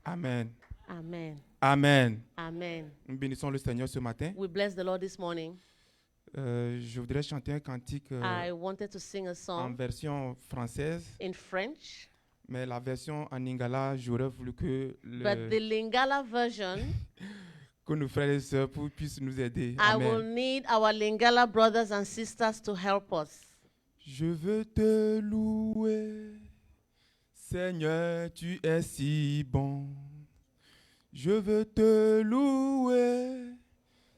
Amen. Amen. Amen. Amen. Nous bénissons le Seigneur ce matin. We bless the Lord this morning. Je voudrais chanter un cantique I wanted to sing a en song version française, in French, mais la version en lingala, j'aurais voulu que, but the Lingala version, que nos frères et sœurs puissent nous aider. I will Amen. need our Lingala brothers and sisters to help us. Je veux te louer, Seigneur, tu es si bon. Je veux te louer,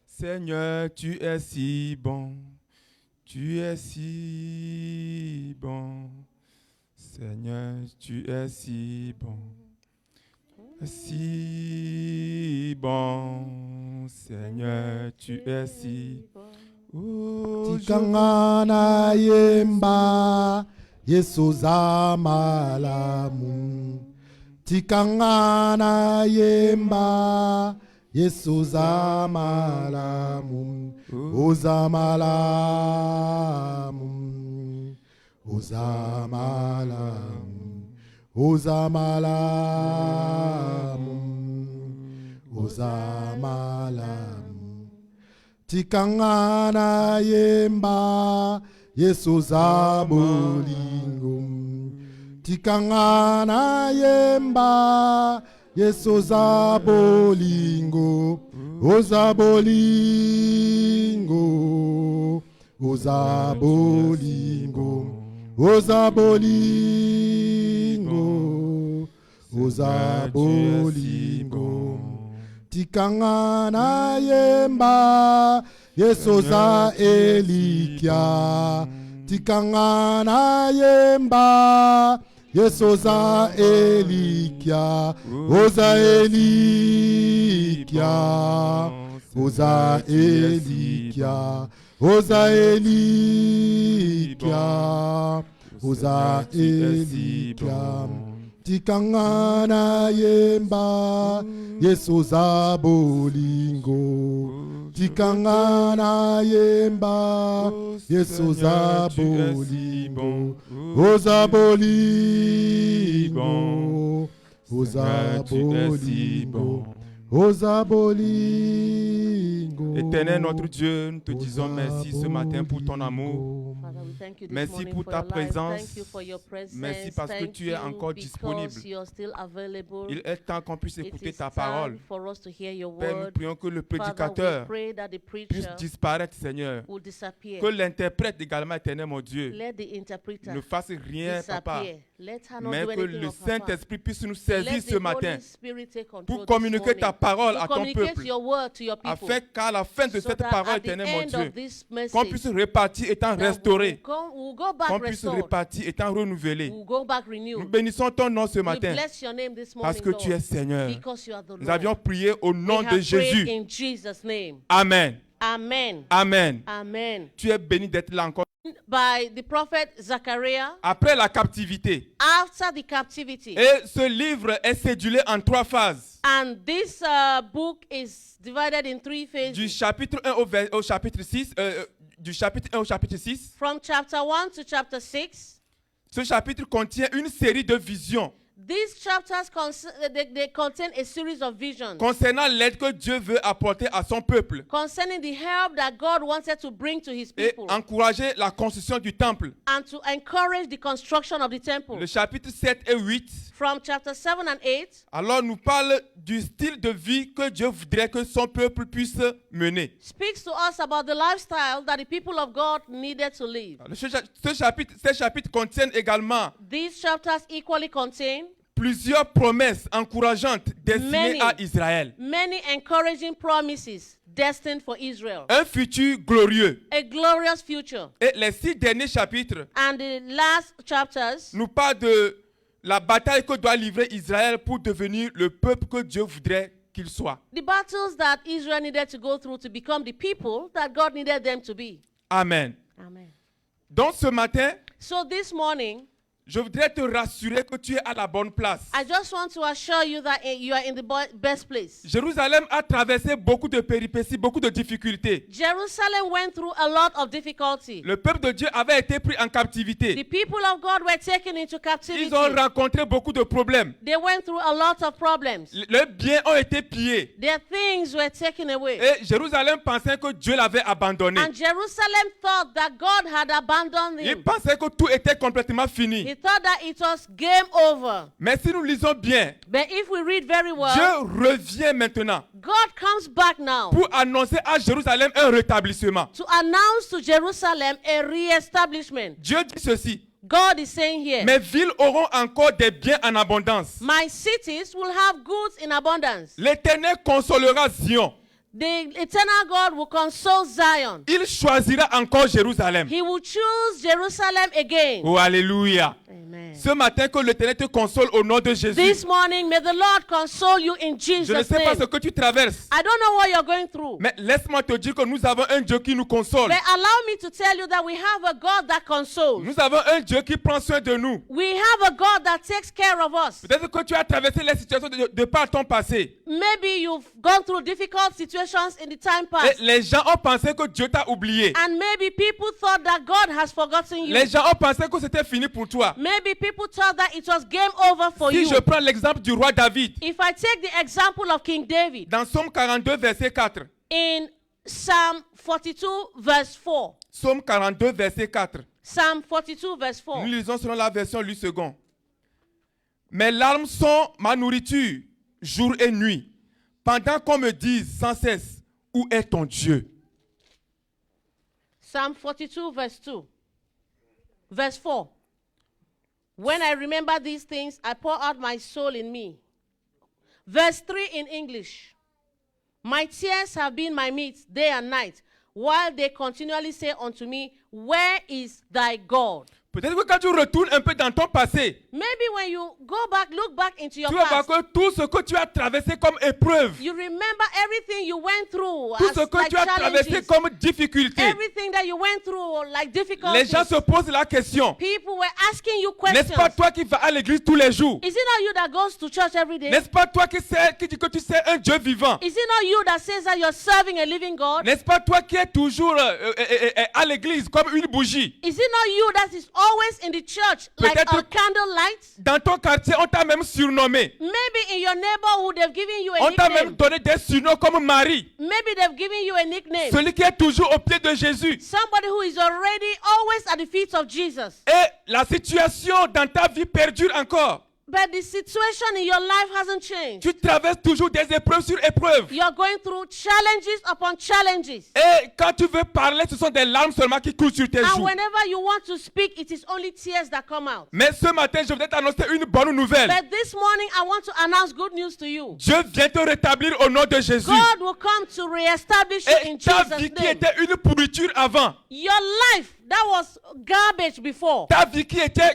Seigneur, tu es si bon. Tu es si bon. Seigneur, tu es si bon. Si bon. Seigneur, tu es si bon. Oh, Tikangana yemba Yesu zamalamu. Tikangana yemba Yesu zamalamu. Uzamalamu. Uzamalamu. Uzamalamu. Uzamalamu. Tikangana yemba Yesu zabolingo. Tikangana yemba Yesu zabolingo. Ozabolingo. Ozabolingo. Ozabolingo. Ozabolingo. Tikangana yemba Yesu za elikia. Tikangana yemba Yesu za elikia. Oza elikia. Oza elikia. Oza elikia. Oza elikia. Tikangana yemba Yesu zabolingo. Tikangana yemba Yesu zabolingo. Ozabolingo. Ozabolingo. Ozabolingo. Éternel notre Dieu, nous te disons merci ce matin pour ton amour. Father, we thank you this Merci morning pour for ta your life. présence. Thank you for your presence. Merci parce que Thank tu es you encore because disponible. you're still available. Il est temps qu'on puisse It écouter is ta time parole. for us to hear your Père, nous word. prions que le Father, we prédicateur pray that the puisse preacher disparaître, Seigneur. will disappear. Que l'interprète également, éternel mon Dieu, Let the interpreter ne fasse rien, papa. disappear. Let her not Mais do que anything le of her part. Saint-Esprit puisse nous saisir Let ce the matin Holy Spirit take control pour this communiquer ta morning. parole To à ton communicate peuple. your word to your people. Afin qu'à la fin de So cette that parole, at the éternel mon end Dieu, of this qu'on message, puisse repartir étant that restauré, we'll go back qu'on puisse restored. repartir étant renouvelé. We'll go back Nous renewed. bénissons ton nom ce We matin bless your name this parce morning, que tu es Lord, Seigneur. because you are the Nous Lord. avions prié au nom We de have prayed Jésus. in Jesus' name. Amen. Amen. Amen. Amen. Tu es béni d'être là encore. By the prophet Zechariah, Après la captivité. after the captivity. Et ce livre est cédulé en 3 phases. And this book is divided in 3 phases. Du chapitre 1 au chapitre 6. Du chapitre 1 au chapitre 6. From chapter 1 to chapter 6. Ce chapitre contient une série de visions These chapters they contain a series of visions concernant l'aide que Dieu veut apporter à son peuple concerning the help that God wanted to bring to his et people encourager la construction du temple. and to encourage the construction of the temple. Le chapitre 7 et 8 From chapter 7 and 8 alors nous parle du style de vie que Dieu voudrait que son peuple puisse mener. speaks to us about the lifestyle that the people of God needed to live. Ces chapitres contiennent également These chapters equally contain plusieurs promesses encourageantes destinées Many. à Israël. many encouraging promises destined for Israel. Un futur glorieux. A glorious future. Et les 6 derniers chapitres And the last chapters nous parlent de la bataille que doit livrer Israël pour devenir le peuple que Dieu voudrait qu'il soit. the battles that Israel needed to go through to become the people that God needed them to be. Amen. Amen. Donc ce matin, So this morning, Je voudrais te rassurer que tu es à la bonne place. I just want to assure you that you are in the best place. Jérusalem a traversé beaucoup de péripéties, beaucoup de difficultés. Jerusalem went through a lot of difficulty. Le peuple de Dieu avait été pris en captivité. The people of God were taken into captivity. Ils ont rencontré beaucoup de problèmes. They went through a lot of problems. Leurs biens ont été pillés. Their things were taken away. Et Jérusalem pensait que Dieu l'avait abandonné. And Jerusalem thought that God had abandoned Il him. pensait que tout était complètement fini. He thought that it was game over. Mais si nous lisons bien, But if we read very well, Dieu revient maintenant God comes back now pour annoncer à Jérusalem un rétablissement. to announce to Jerusalem a re-establishment. Dieu dit ceci: God is saying here, mes villes auront encore des biens en abondance. my cities will have goods in abundance. L'Éternel consolera Zion. The eternal God will console Zion. Il choisira encore Jérusalem. He will choose Jerusalem again. Oh, alléluia. Amen. Ce matin, que l'Éternel te console au nom de Jésus. This morning, may the Lord console you in Je ne Jesus' sais pas name. ce que tu traverses, I don't know what you're going through. mais laisse-moi te dire que nous avons un Dieu qui nous console. But allow me to tell you that we have a God that consoles. Nous avons un Dieu qui prend soin de nous. We have a God that takes care of us. Peut-être que tu as traversé les situations de par ton passé. Maybe you've gone through difficult situations in the time Et past. les gens ont pensé que Dieu t'a oublié. And maybe people thought that God has forgotten you. Les gens ont pensé que c'était fini pour toi. Maybe people thought that it was game over for Si you. je prends l'exemple du roi David, If I take the example of King David dans Psaume 42, verset 4. in Psalm 42 verse 4. Psaume 42, verset 4. Psalm 42 verse 4. Nous lisons selon la version Louis II. Mes larmes sont ma nourriture, jour et nuit, pendant qu'on me dise sans cesse, où est ton Dieu? Psalm 42 verse 2. Verse 4. When I remember these things, I pour out my soul in me. Verse 3 in English. My tears have been my meat day and night, while they continually say unto me, where is thy God? Peut-être que quand tu retournes un peu dans ton passé, Maybe when you go back, look back into your tu vas voir past, que tout ce que tu as traversé comme épreuve, you remember everything you went through tout as ce que like tu as traversé challenges, comme difficulté, everything that you went through like les difficulties. gens se posent la question, People were asking you n'est-ce questions. pas toi qui vas à l'église tous les jours? Is it not you that goes to church every day? N'est-ce pas toi qui dis que tu sais un Dieu vivant? Is it not you that says that you're serving a living God? N'est-ce pas toi qui es toujours à l'église comme une bougie? Is it not you that is always in the church like Peut-être a candlelight? Dans ton quartier, on t'a même surnommé. Maybe in your neighborhood they've given you a On t'a même nickname. donné des surnoms comme Marie, Maybe they've given you a nickname. celui qui est toujours au pied de Jésus. Somebody who is already always at the feet of Jesus. Et la situation dans ta vie perdure encore. But the situation in your life hasn't changed. Tu traverses toujours des épreuves sur épreuves. You're going through challenges upon challenges. Et quand tu veux parler, ce sont des larmes seulement qui coulent sur tes And joues. whenever you want to speak, it is only tears that come out. Mais ce matin, je voudrais t'annoncer une bonne nouvelle. But this morning, I want to announce good news to you. Dieu vient te rétablir au nom de Jésus. God will come to reestablish you Et in ta Jesus' vie qui name. était une pourriture avant, Your life that was garbage before. ta vie qui était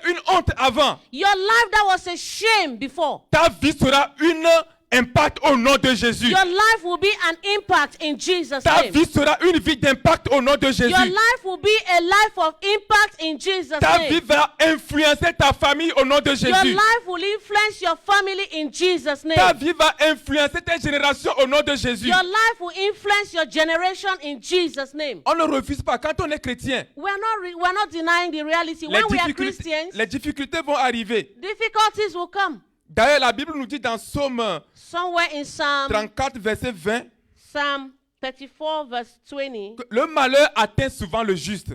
une honte avant, Your life that was a shame before. ta vie sera une impact au nom de Jésus. Your life will be an impact in Jesus' Ta name. vie sera une vie d'impact au nom de Jésus. Your life will be a life of impact in Jesus' Ta vie name. va influencer ta famille au nom de Your Jésus. life will influence your family in Jesus' Ta name. vie va influencer tes générations au nom de Jésus. Your life will influence your generation in Jesus' name. On ne refuse pas. Quand on est chrétien, We're not denying the reality. When we are Christians, les difficultés vont arriver. difficulties will come. D'ailleurs, la Bible nous dit dans Psaume Somewhere in Psalm 34, verset 20, Psalm 34 verse 20, que le malheur atteint souvent le juste,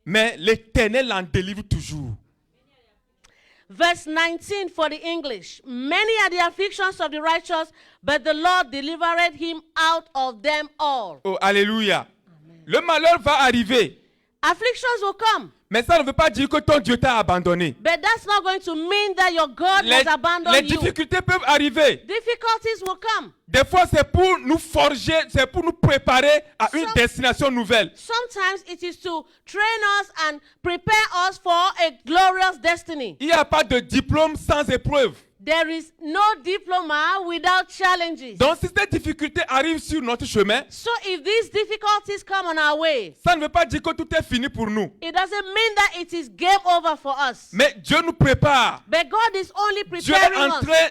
mais l'Éternel en délivre toujours. verse 19 for the English. Many are the afflictions of the righteous, but the Lord delivered him out of them all. Oh, alléluia. Le malheur va arriver, Afflictions will come, mais ça ne veut pas dire que ton Dieu t'a abandonné. but that's not going to mean that your God Les has abandoned you. difficultés peuvent arriver. Difficulties will come. Des fois, c'est pour nous forger, c'est pour nous préparer à une destination nouvelle. Sometimes it is to train us and prepare us for a glorious destiny. Il n'y a pas de diplôme sans épreuve. There is no diploma without challenges. Donc si ces difficultés arrivent sur notre chemin, So if these difficulties come on our way, ça ne veut pas dire que tout est fini pour nous. it doesn't mean that it is game over for us. Mais Dieu nous prépare. But God is only Dieu est preparing en us. train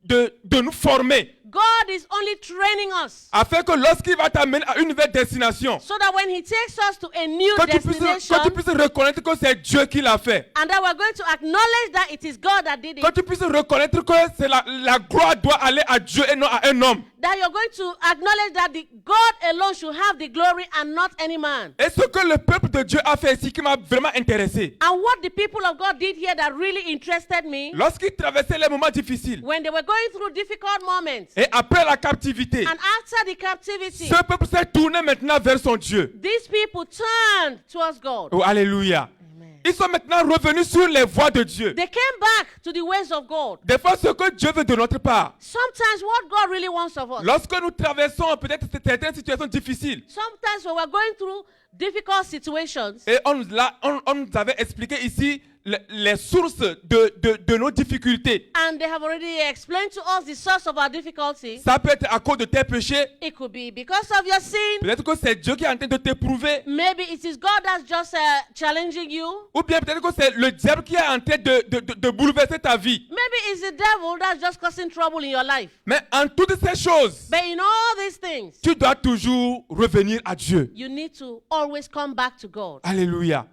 de nous former God is only training us afin que lorsqu'il va t'amener à une nouvelle destination, so that when He takes us to a new que tu destination, puisses reconnaître que c'est Dieu qui l'a fait. and that we're going to acknowledge that it is God that did Que it, tu puisses reconnaître que c'est la gloire doit aller à Dieu et non à un homme. that you're going to acknowledge that God alone should have the glory and not any man. Et ce que le peuple de Dieu a fait ici qui m'a vraiment intéressé. And what the people of God did here that really interested me, Lorsqu'ils traversaient les moments difficiles when they were going through difficult moments, et après la captivité, and after the captivity, ce peuple s'est tourné maintenant vers son Dieu. these people turned towards God. Oh, alléluia. Amen. Ils sont maintenant revenus sur les voies de Dieu. They came back to the ways of God. Des fois, ce que Dieu veut de notre part, Sometimes what God really wants of us, lorsque nous traversons peut-être certaines situations difficiles, sometimes when we're going through difficult situations, et on nous avait expliqué ici les sources de nos difficultés. and they have already explained to us the source of our difficulty, Ça peut être à cause de tes péchés. it could be because of your sin. Peut-être que c'est Dieu qui est en train de t'éprouver. Maybe it is God that's just challenging you. Ou bien peut-être que c'est le diable qui est en train de bouleverser ta vie. Maybe it's the devil that's just causing trouble in your life. Mais en toutes ces choses, But in all these things, tu dois toujours revenir à Dieu. you need to always come back to God. Alléluia.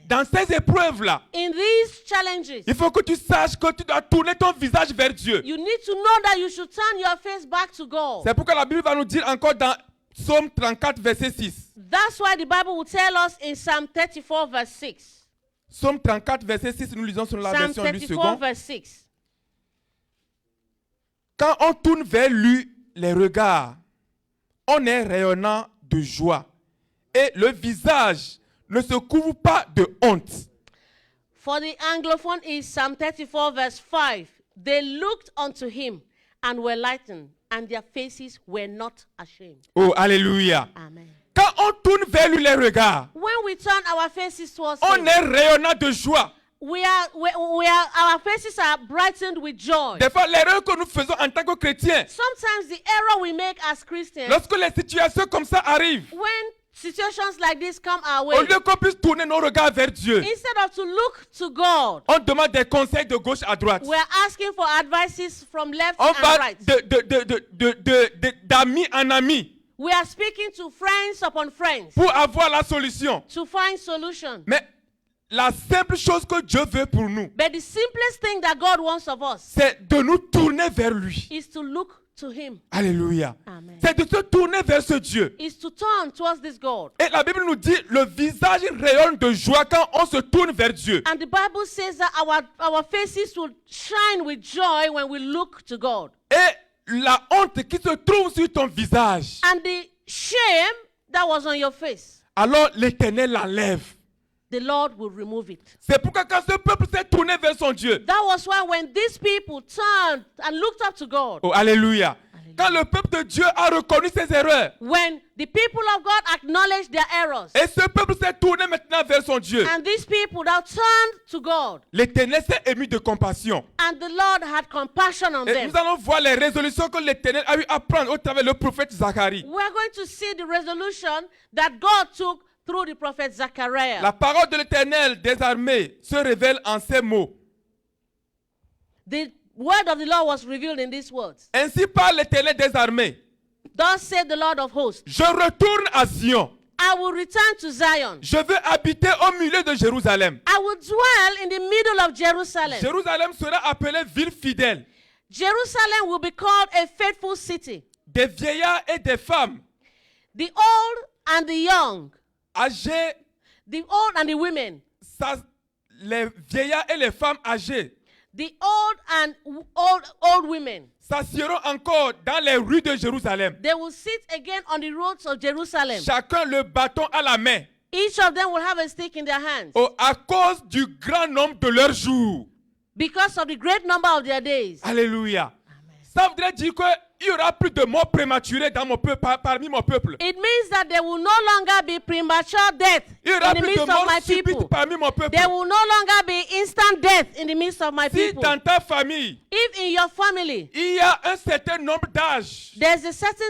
Dans ces épreuves-là, In these challenges, il faut que tu saches que tu dois tourner ton visage vers Dieu. you need to know that you should turn your face back to God. C'est pourquoi la Bible va nous dire encore dans Psaume 34, verset 6. That's why the Bible will tell us in Psalm 34, verse 6. Psaume 34, verset 6, nous lisons sur la Psalm version 8 34, secondes. verse 6. Quand on tourne vers lui les regards, on est rayonnant de joie. Et le visage ne se couvre pas de honte. For the Anglophone is Psalm 34, verse 5. They looked unto him and were lightened, and their faces were not ashamed. Oh, alléluia. Amen. Quand on tourne vers lui les regards, When we turn our faces towards on him, est rayonnant de joie. our faces are brightened with joy. Des fois, l'erreur que nous faisons en tant que chrétiens, Sometimes the error we make as Christians, lorsque les situations comme ça arrivent, when situations like this come our au way, lieu qu'on puisse tourner nos regards vers Dieu, instead of to look to God, on demande des conseils de gauche à droite. we're asking for advices from left On and va right. d'ami en ami We are speaking to friends upon friends pour avoir la solution. to find solution. Mais la simple chose que Dieu veut pour nous, But the simplest thing that God wants of us c'est de nous tourner vers lui. is to look to him. Alléluia. Amen. C'est de se tourner vers ce Dieu. Is to turn towards this God. Et la Bible nous dit, le visage rayonne de joie quand on se tourne vers Dieu. And the Bible says that our faces will shine with joy when we look to God. Et la honte qui se trouve sur ton visage, And the shame that was on your face, alors l'Éternel l'enlève. the Lord will remove it. C'est pourquoi quand ce peuple s'est tourné vers son Dieu, That was why when these people turned and looked up to God, oh alléluia, quand le peuple de Dieu a reconnu ses erreurs, when the people of God acknowledged their errors, et ce peuple s'est tourné maintenant vers son Dieu, and these people that turned to God, l'Éternel s'est ému de compassion. and the Lord had compassion on Et them. nous allons voir les résolutions que l'Éternel a eu à prendre au travers le prophète Zacharie. We are going to see the resolution that God took through the prophet Zechariah. La parole de l'Éternel des armées se révèle en ces mots. The word of the Lord was revealed in these words. Ainsi parle l'Éternel des armées. Thus said the Lord of hosts, Je retourne à Sion. I will return to Zion. Je veux habiter au milieu de Jérusalem. I will dwell in the middle of Jerusalem. Jérusalem sera appelée ville fidèle. Jerusalem will be called a faithful city. Des vieillards et des femmes The old and the young, âgés, the old and the women, les vieillards et les femmes âgées the old and old women, s'assieront encore dans les rues de Jérusalem. they will sit again on the roads of Jerusalem. Chacun le bâton à la main. Each of them will have a stick in their hands À cause du grand nombre de leurs jours. because of the great number of their days. Alléluia. Ça voudrait dire que il y aura plus de morts prématurées dans mon peuple, parmi mon peuple. It means that there will no longer be premature death Il y aura in the plus midst de of morts my subites people. parmi mon peuple. There will no longer be instant death in the midst of my Si people. dans ta famille, If in your family il y a un certain nombre d'âges there's a certain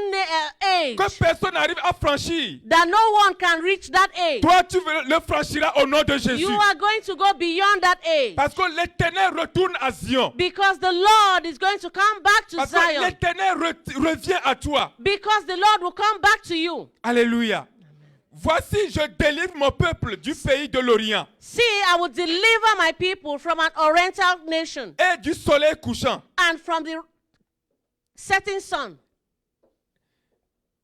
age que personne n'arrive à franchir, that no one can reach that age, toi tu le franchiras au nom de Jésus. you are going to go beyond that age. Parce que l'Éternel retourne à Zion. Because the Lord is going to come back to Parce que Zion. l'Éternel revient à toi. Because the Lord will come back to you. Alléluia. Voici, je délivre mon peuple du pays de l'Orient See, I will deliver my people from an oriental nation et du soleil couchant. and from the setting sun.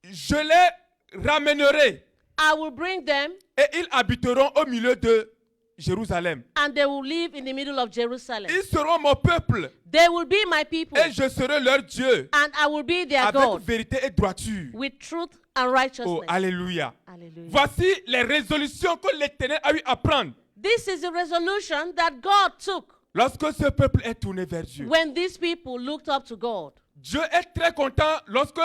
Je les ramènerai I will bring them et ils habiteront au milieu de Jérusalem. and they will live in the middle of Jerusalem. Ils seront mon peuple They will be my people et je serai leur Dieu and I will be their avec God vérité et droiture. with truth and righteousness. Oh, alléluia. Hallelujah. Voici les résolutions que l'Éternel a eu à prendre This is the resolution that God took lorsque ce peuple est tourné vers Dieu. when these people looked up to God. Dieu est très content lorsque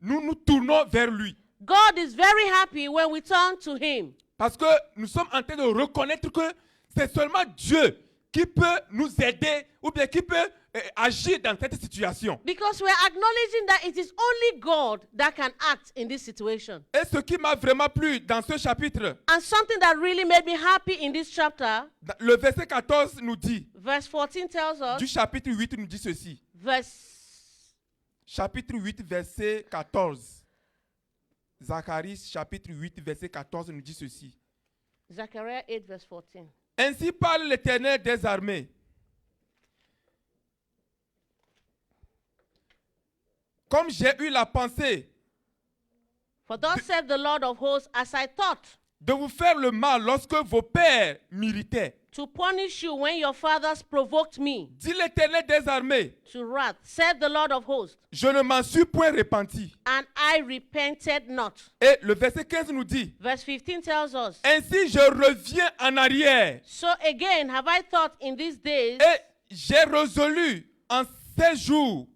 nous nous tournons vers lui. God is very happy when we turn to Him Parce que nous sommes en train de reconnaître que c'est seulement Dieu qui peut nous aider ou bien qui peut agir dans cette situation. because we're acknowledging that it is only God that can act in this situation. Et ce qui m'a vraiment plu dans ce chapitre, And something that really made me happy in this chapter, le verset 14 nous dit, verse 14 tells us, du chapitre 8 nous dit ceci. Chapitre 8, verset 14. Zacharie, chapitre 8, verset 14 nous dit ceci. Zechariah 8 verse 14. Ainsi parle l'Éternel des armées. Comme j'ai eu la pensée For thus said the Lord of hosts, as I thought de vous faire le mal lorsque vos pères m'irritaient, to punish you when your fathers provoked me dit l'Éternel des armées, to wrath, said the Lord of hosts, je ne m'en suis point repenti. and I repented not. Et le verset 15 nous dit, Verse 15 tells us, ainsi je reviens en arrière so again have I thought in these days et j'ai résolu en ces jours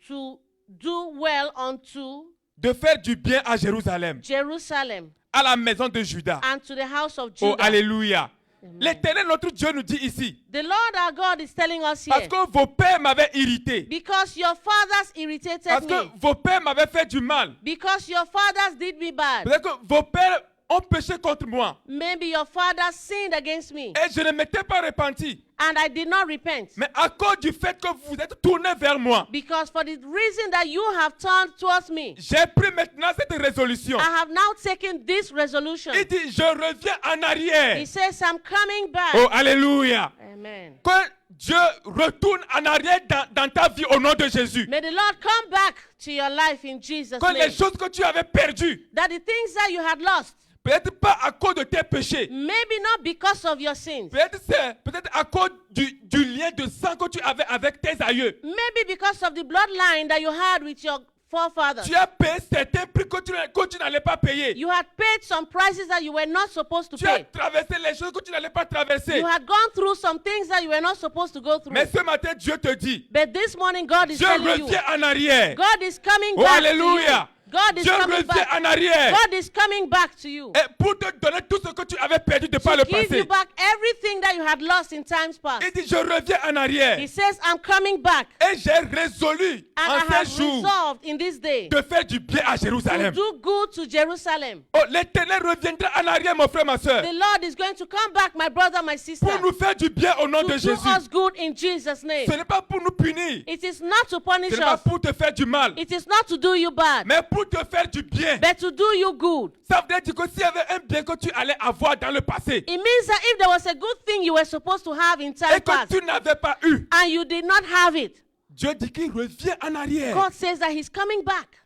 to do well unto de faire du bien à Jérusalem, Jerusalem à la maison de Juda. and to the house of Oh, Judah. alléluia. L'Éternel, notre Dieu, nous dit ici, The Lord our God is telling us parce here, que vos pères m'avaient irrité, because your fathers irritated parce que me, vos pères m'avaient fait du mal, because your fathers did me bad, parce que vos pères ont péché contre moi, maybe your fathers sinned against me, et je ne m'étais pas repenti. and I did not repent. Mais à cause du fait que vous êtes tourné vers moi, Because for the reason that you have turned towards me, j'ai pris maintenant cette résolution. I have now taken this resolution. Il dit, je reviens en arrière. He says, I'm coming back. Oh, alléluia. Amen. Que Dieu retourne en arrière dans ta vie au nom de Jésus. May the Lord come back to your life in Jesus' Que les name. choses que tu avais perdues, That the things that you had lost, peut-être pas à cause de tes péchés, maybe not because of your sins, peut-être à cause du lien de sang que tu avais avec tes aïeux. maybe because of the bloodline that you had with your forefathers. Tu as payé certains prix que tu n'allais pas payer. You had paid some prices that you were not supposed to Tu as pay. traversé les choses que tu n'allais pas traverser. You had gone through some things that you were not supposed to go through. Mais ce matin, Dieu te dit, But this morning, God is je telling you, reviens en arrière. God is coming Oh, back to alléluia. you. God is Je coming reviens back. en arrière. God is coming back to you. Et pour te donner tout ce que tu avais perdu de par To le give passé. you back everything that you had lost in times past. Il dit, je reviens en arrière. He says, I'm coming back. Et j'ai résolu And en I ces have jours resolved in this day de faire du bien à to Jérusalem. do good to Jerusalem. Oh, l'Éternel reviendra en arrière, mon frère, ma soeur, The Lord is going to come back, my brother, my sister, pour nous faire du bien au nom to de do Jésus. us good in Jesus' name. Ce n'est pas pour nous punir. It is not to punish Ce n'est pas us. pour te faire du mal. It is not to do you bad, Mais pour te faire du bien. but to do you good. Ça veut dire que s'il y avait un bien que tu allais avoir dans le passé It means that if there was a good thing you were supposed to have in et time que past tu n'avais pas eu, and you did not have it, Dieu dit qu'il revient en arrière. God says that He's coming back.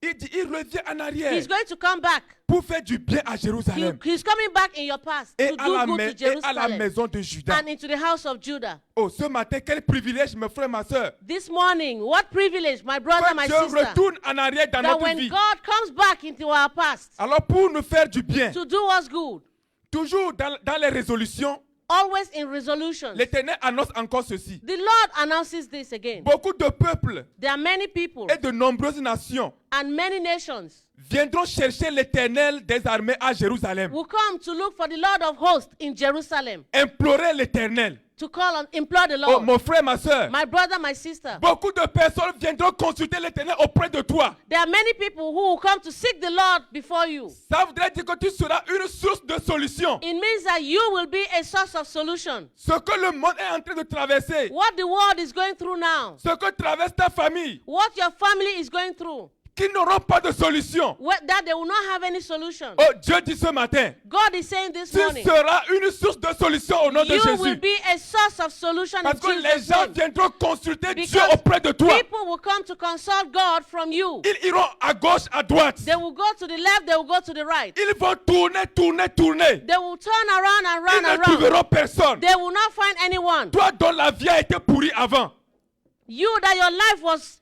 Il dit il revient en arrière He's going to come back. pour faire du bien à Jérusalem He's coming back in your past et to à, do la good to et à la Jerusalem maison de Juda. and into the house of Judah. Oh, ce matin, quel privilège, mes frères, ma soeur. This morning, what privilege, my brother, my Que Dieu sister, retourne en arrière dans that notre when vie. God comes back into our past Alors pour nous faire du bien, to do us good, toujours dans les résolutions, always in resolutions. l'Éternel annonce encore ceci. The Lord announces this again. Beaucoup de peuples There are many people et de nombreuses nations and many nations viendront chercher l'Éternel des armées à Jérusalem. will come to look for the Lord of hosts in Jerusalem, Implorer l'Éternel. to call on, implore the Oh, Lord. mon frère, ma soeur. My brother, my sister, Beaucoup de personnes viendront consulter l'Éternel auprès de toi. there are many people who will come to seek the Lord before you. Ça voudrait dire que tu seras une source de solution. It means that you will be a source of solution. Ce que le monde est en train de traverser, What the world is going through now, ce que traverse ta famille, what your family is going through, qui n'auront pas de solution. that they will not have any solution. Oh, Dieu dit ce matin, God is saying this tu morning, seras une source de solution au nom de you will Jésus. be a source of solution in Parce que les Jesus' gens name. viendront consulter Dieu Because auprès de toi. people will come to consult God from you. Ils iront à gauche, à droite. They will go to the left, they will go to the right. Ils vont tourner. They will turn around and Ils run ne around. trouveront personne. They will not find anyone. Toi dont la vie a été pourrie avant. You, that your life was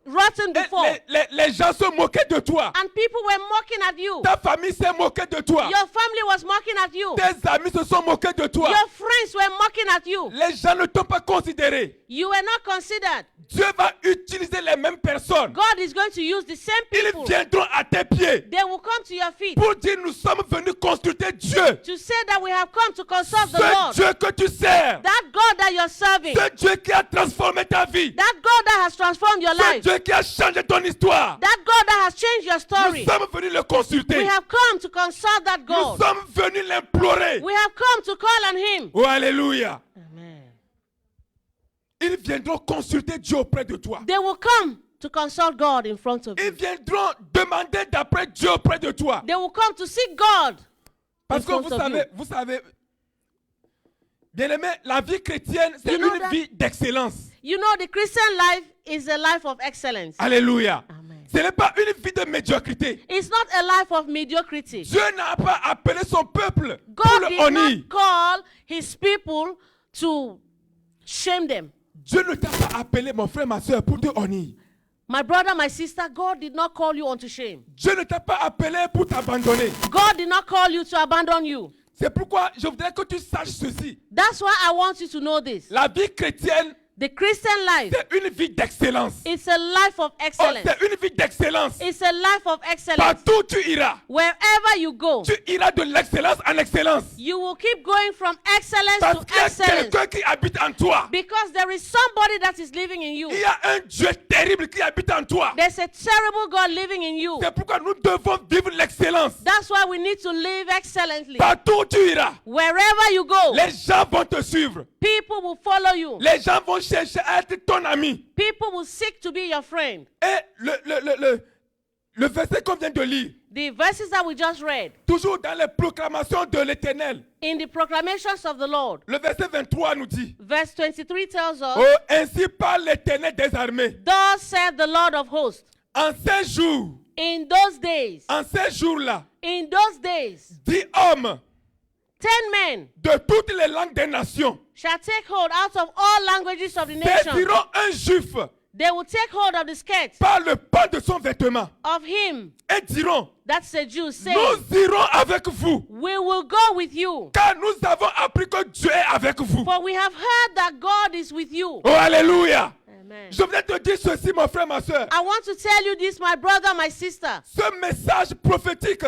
rotten Et before. les gens se moquaient de toi. And people were mocking at you. Ta famille s'est moquée de toi. Your family was mocking at you. Tes amis se sont moqués de toi. Your friends were mocking at you. Les gens ne t'ont pas considéré. You were not considered. Dieu va utiliser les mêmes personnes. God is going to use the same Ils people. viendront à tes pieds They will come to your feet pour dire nous sommes venus consulter Dieu. to say that we have come to consult the Ce Lord. Dieu que tu sers. That God that you're serving. Ce Dieu qui a transformé ta vie. That God that has transformed your Ce life. Dieu qui a changé ton histoire. That God that has changed your Nous story. sommes venus le We consulter. have come to consult that Nous God. sommes venus l'implorer. We have come to call on Him. Oh, alléluia. Amen. Ils viendront consulter Dieu auprès de toi. They will come to consult God in front of Ils you. viendront demander d'après Dieu auprès de toi. They will come to seek God. Parce que in front of vous savez, bien aimé, la vie chrétienne, c'est You know une that- vie d'excellence. You know, the Christian life is a life of excellence. Alléluia. Amen. Ce n'est pas une vie de médiocrité. It's not a life of mediocrity. Dieu n'a pas appelé son peuple pour God le did honneur. not call His people to shame them. Dieu ne t'a pas appelé, mon frère, ma soeur, pour te honneur. My brother, my sister, God did not call you unto shame. Dieu ne t'a pas appelé pour t'abandonner. God did not call you to abandon you. C'est pourquoi je voudrais que tu saches ceci. That's why I want you to know this. La vie chrétienne, The Christian life, c'est une vie d'excellence. it's a life of Oh, excellence. c'est une vie d'excellence. It's a life of excellence. Partout où tu iras, Wherever you go, tu iras de l'excellence en excellence. you will keep going from excellence Parce to qu'il y a excellence. quelqu'un qui habite en toi. Because there is somebody that is living in you. Il y a un Dieu terrible qui habite en toi. There's a terrible God living in you. C'est pourquoi nous devons vivre l'excellence. That's why we need to live excellently. Partout où tu iras, Wherever you go, les gens vont te suivre. people will follow you. Les gens vont chercher à être ton ami. People will seek to be your friend. Et le verset qu'on vient de lire, The verses that we just read toujours dans les proclamations de l'Éternel, in the proclamations of the Lord, le verset 23 nous dit, verse 23 tells us, oh, ainsi parle l'Éternel des armées. Thus said the Lord of hosts, En ces jours, in those days, en ces jours-là, 10 hommes men de toutes les langues des nations shall take hold out of all languages of the nation. saisiront un juif They will take hold of the skirt par le pan de son vêtement of him, et diront, that's a Jew, saying, nous irons avec vous, we will go with you. car nous avons appris que Dieu est avec vous. For we have heard that God is with you. Oh, alléluia. Amen. Je voulais te dire ceci, mon frère, ma soeur. I want to tell you this, my brother, my sister. Ce message prophétique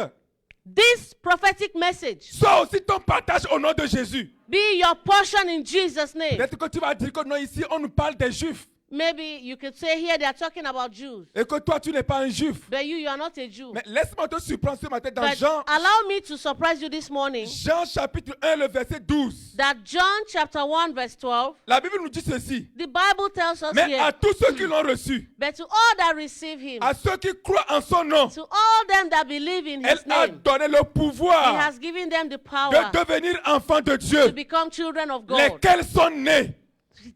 This prophetic message soit aussi ton partage au nom de Jésus. be your portion in Jesus' name. Peut-être que tu vas dire que non, ici, on nous parle des juifs. Maybe you could say here they are talking about Jews, Et que toi, tu n'es pas un juif. but you are not a Jew. Mais laisse-moi te surprendre ce matin dans But Jean, allow me to surprise you this morning Jean chapitre 1, le verset 12. that John chapter 1 verse 12, La Bible nous dit ceci. the Bible tells us Mais here, à tous ceux qui l'ont reçu, but to all that receive him, à ceux qui croient en son nom, to all them that believe in elle his a name, donné le he pouvoir has given them the de power devenir enfants de to Dieu, become children of God, lesquels sont nés.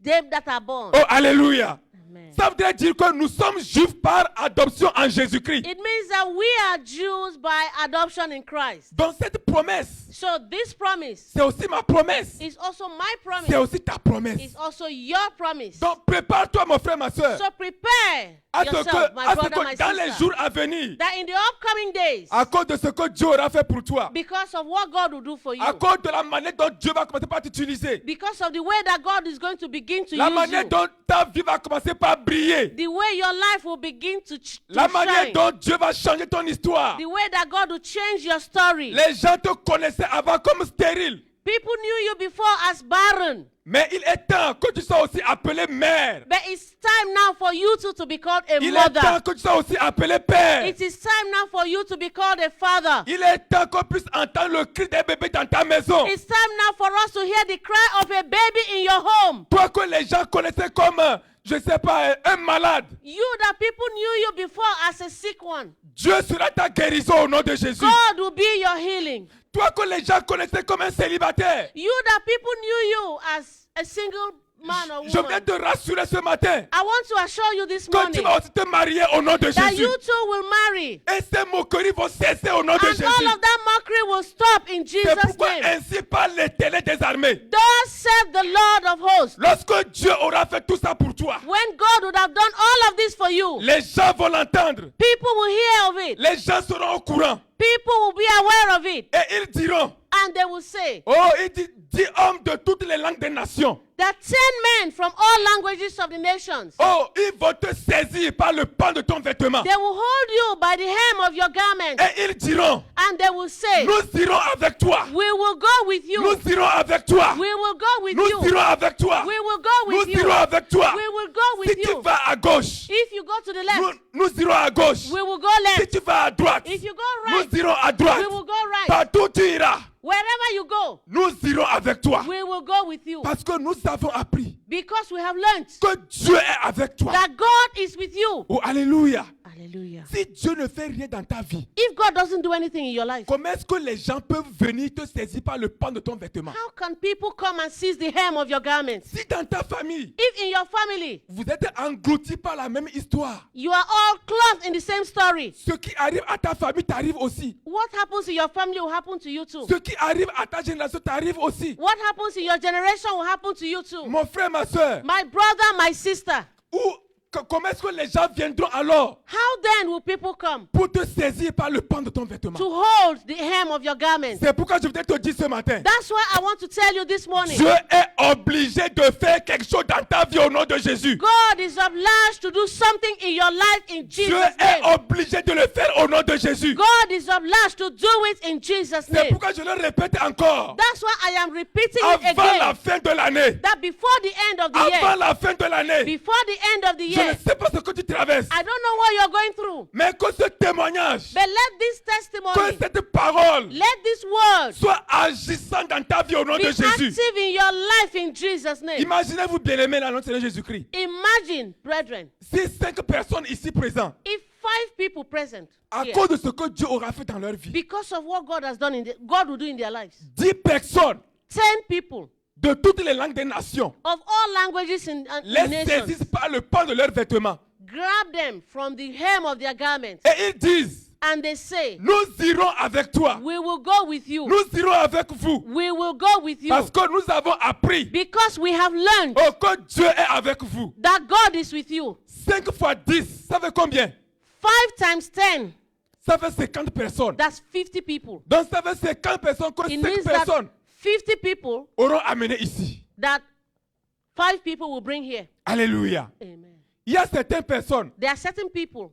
them that are born. Oh, alléluia. Amen. Ça voudrait dire que nous sommes juifs par adoption en Jésus-Christ. It means that we are Jews by adoption in Christ. Donc cette promesse, So this promise c'est aussi ma promesse. is also my C'est promise. aussi ta promesse. It's also your promise. Donc prépare-toi, mon frère, ma soeur, So prepare à ce yourself, que, my à ce brother, my que dans les sister, jours à venir, that in the upcoming days, à cause de ce que Dieu aura fait pour toi, because of what God will do for you, à cause de la manière dont Dieu va commencer par t'utiliser, because of the way that God is going to begin to la use manière you, dont ta vie va commencer par briller, the way your life will begin to la manière shine, dont Dieu va changer ton histoire. the way that God will change your story. Les gens te connaissaient avant comme stérile, People knew you before as barren, mais il est temps que tu sois aussi appelé mère. but it's time now for you to be called a Il est temps mother. que tu sois aussi appelé père. It is time now for you to be called a father. Il est temps qu'on puisse entendre le cri des bébés dans ta maison. It's time now for us to hear the cry of a baby in your home. Toi que les gens connaissaient comme, je sais pas, un malade. You that people knew you before as a sick one. Dieu sera ta guérison au nom de Jésus. God will be your healing. Toi que les gens connaissaient comme un célibataire. You that people knew you as a single man or Je viens woman. te rassurer ce matin I want to assure you this que tu morning vas aussi te marier au nom de that Jésus. you too will marry. Et ces moqueries vont cesser au nom de And Jésus. all of that mockery will stop in C'est Jesus' pourquoi name. ainsi parle l'Éternel des armées. Thus said the Lord of hosts. Lorsque Dieu aura fait tout ça pour toi, When God would have done all of this for you, les gens vont l'entendre. people will hear of it. Les gens seront au courant. People will be aware of it. Et ils diront, And they will say, oh, il dit 10 hommes de toutes les langues des nations. that 10 men from all languages of the nations, Oh, ils vont te saisir par le pan de ton vêtement. they will hold you by the hem of your garment. Et ils diront, And they will say, nous irons avec toi. we will go with you. Nous irons avec toi. We will go with Nous you. irons avec toi. We will go Nous with you. irons avec toi. We will go Si with tu you. vas à gauche, If you go to the left, nous irons à gauche. we will go Si left. tu vas à droite, If you go right, nous irons à droite. we will go right. Partout tu iras, Wherever you go, nous irons avec toi. we will go with you. Parce que nous avons appris Because we have learned que Dieu est avec toi. that God is with you. Oh, alléluia. Hallelujah. Si Dieu ne fait rien dans ta vie, If God doesn't do anything in your life, comment est-ce que les gens peuvent venir te saisir par le pan de ton vêtement? how can people come and seize the hem of your garments? Si dans ta famille, If in your family, vous êtes engloutis par la même histoire, you are all clothed in the same story, ce qui arrive à ta famille t'arrive aussi. what happens in your family will happen to you too. Ce qui arrive à ta génération t'arrive aussi. What happens in your generation will happen to you too. Mon frère, ma soeur, My brother, my sister, comment est-ce que les gens viendront alors how then will people come pour te saisir par le pan de ton vêtement? to hold the hem of your garment? C'est pourquoi je voudrais te dire ce matin, That's why I want to tell you this morning. Dieu est obligé de faire quelque chose dans ta vie au nom de Jésus. God is obliged to do something in your life in Dieu Jesus' est name. obligé de le faire au nom de Jésus. God is obliged to do it in Jesus' C'est name. pourquoi je le répète encore. That's why I am repeating it Avant la again. fin de l'année, That before the end of the avant year, la fin de l'année, before the end of the je ne year, sais pas ce que tu traverses, I don't know what you're going through, mais que ce témoignage, but let this que testimony, cette parole let this word soit agissant dans ta vie au nom be de Jésus. active in your life in Jesus' name. Imaginez-vous bien aimé dans notre Seigneur Jésus-Christ. Imagine, brethren, Si 5 personnes ici présentes, if 5 people present à here, cause de ce que Dieu aura fait dans leur vie, because of what God has done God will do in their lives, 10 personnes 10 people de toutes les langues des nations of all languages in les nations saisissent par le pan de leurs vêtements grab them from the hem of their garments et ils disent, and they say, nous irons avec toi, we will go with you. nous irons avec vous, We will go with you parce que nous avons appris because we have learned oh, que Dieu est avec vous. that God is with you. 5 fois 10, ça fait combien? 5 times 10, Ça fait 50 personnes. that's 50 people. Donc ça fait 50 personnes que It 5 means that personnes 50 people auront amené ici. that 5 people will bring here. Alléluia. Amen. Il y a certaines personnes, There are certain people,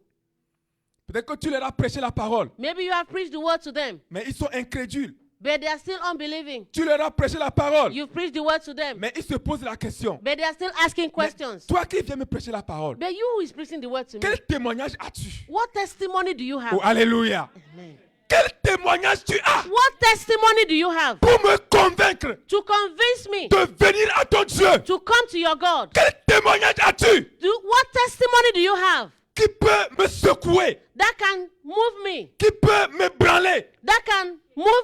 peut-être que tu leur as prêché la parole, maybe you have preached the word to them, mais ils sont incrédules. but they are still unbelieving. Tu leur as prêché la parole, You've preached the word to them, mais ils se posent la question. but they are still asking Mais questions. toi qui viens me prêcher la parole, But you who is preaching the word to me, quel témoignage as-tu? what testimony do you have? Oh, alléluia. Amen. Quel témoignage tu as What testimony do you have pour me convaincre to convince me de venir à ton Dieu? to come to your God? Quel témoignage as-tu What testimony do you have qui peut me secouer, that can move me, qui peut me branler that can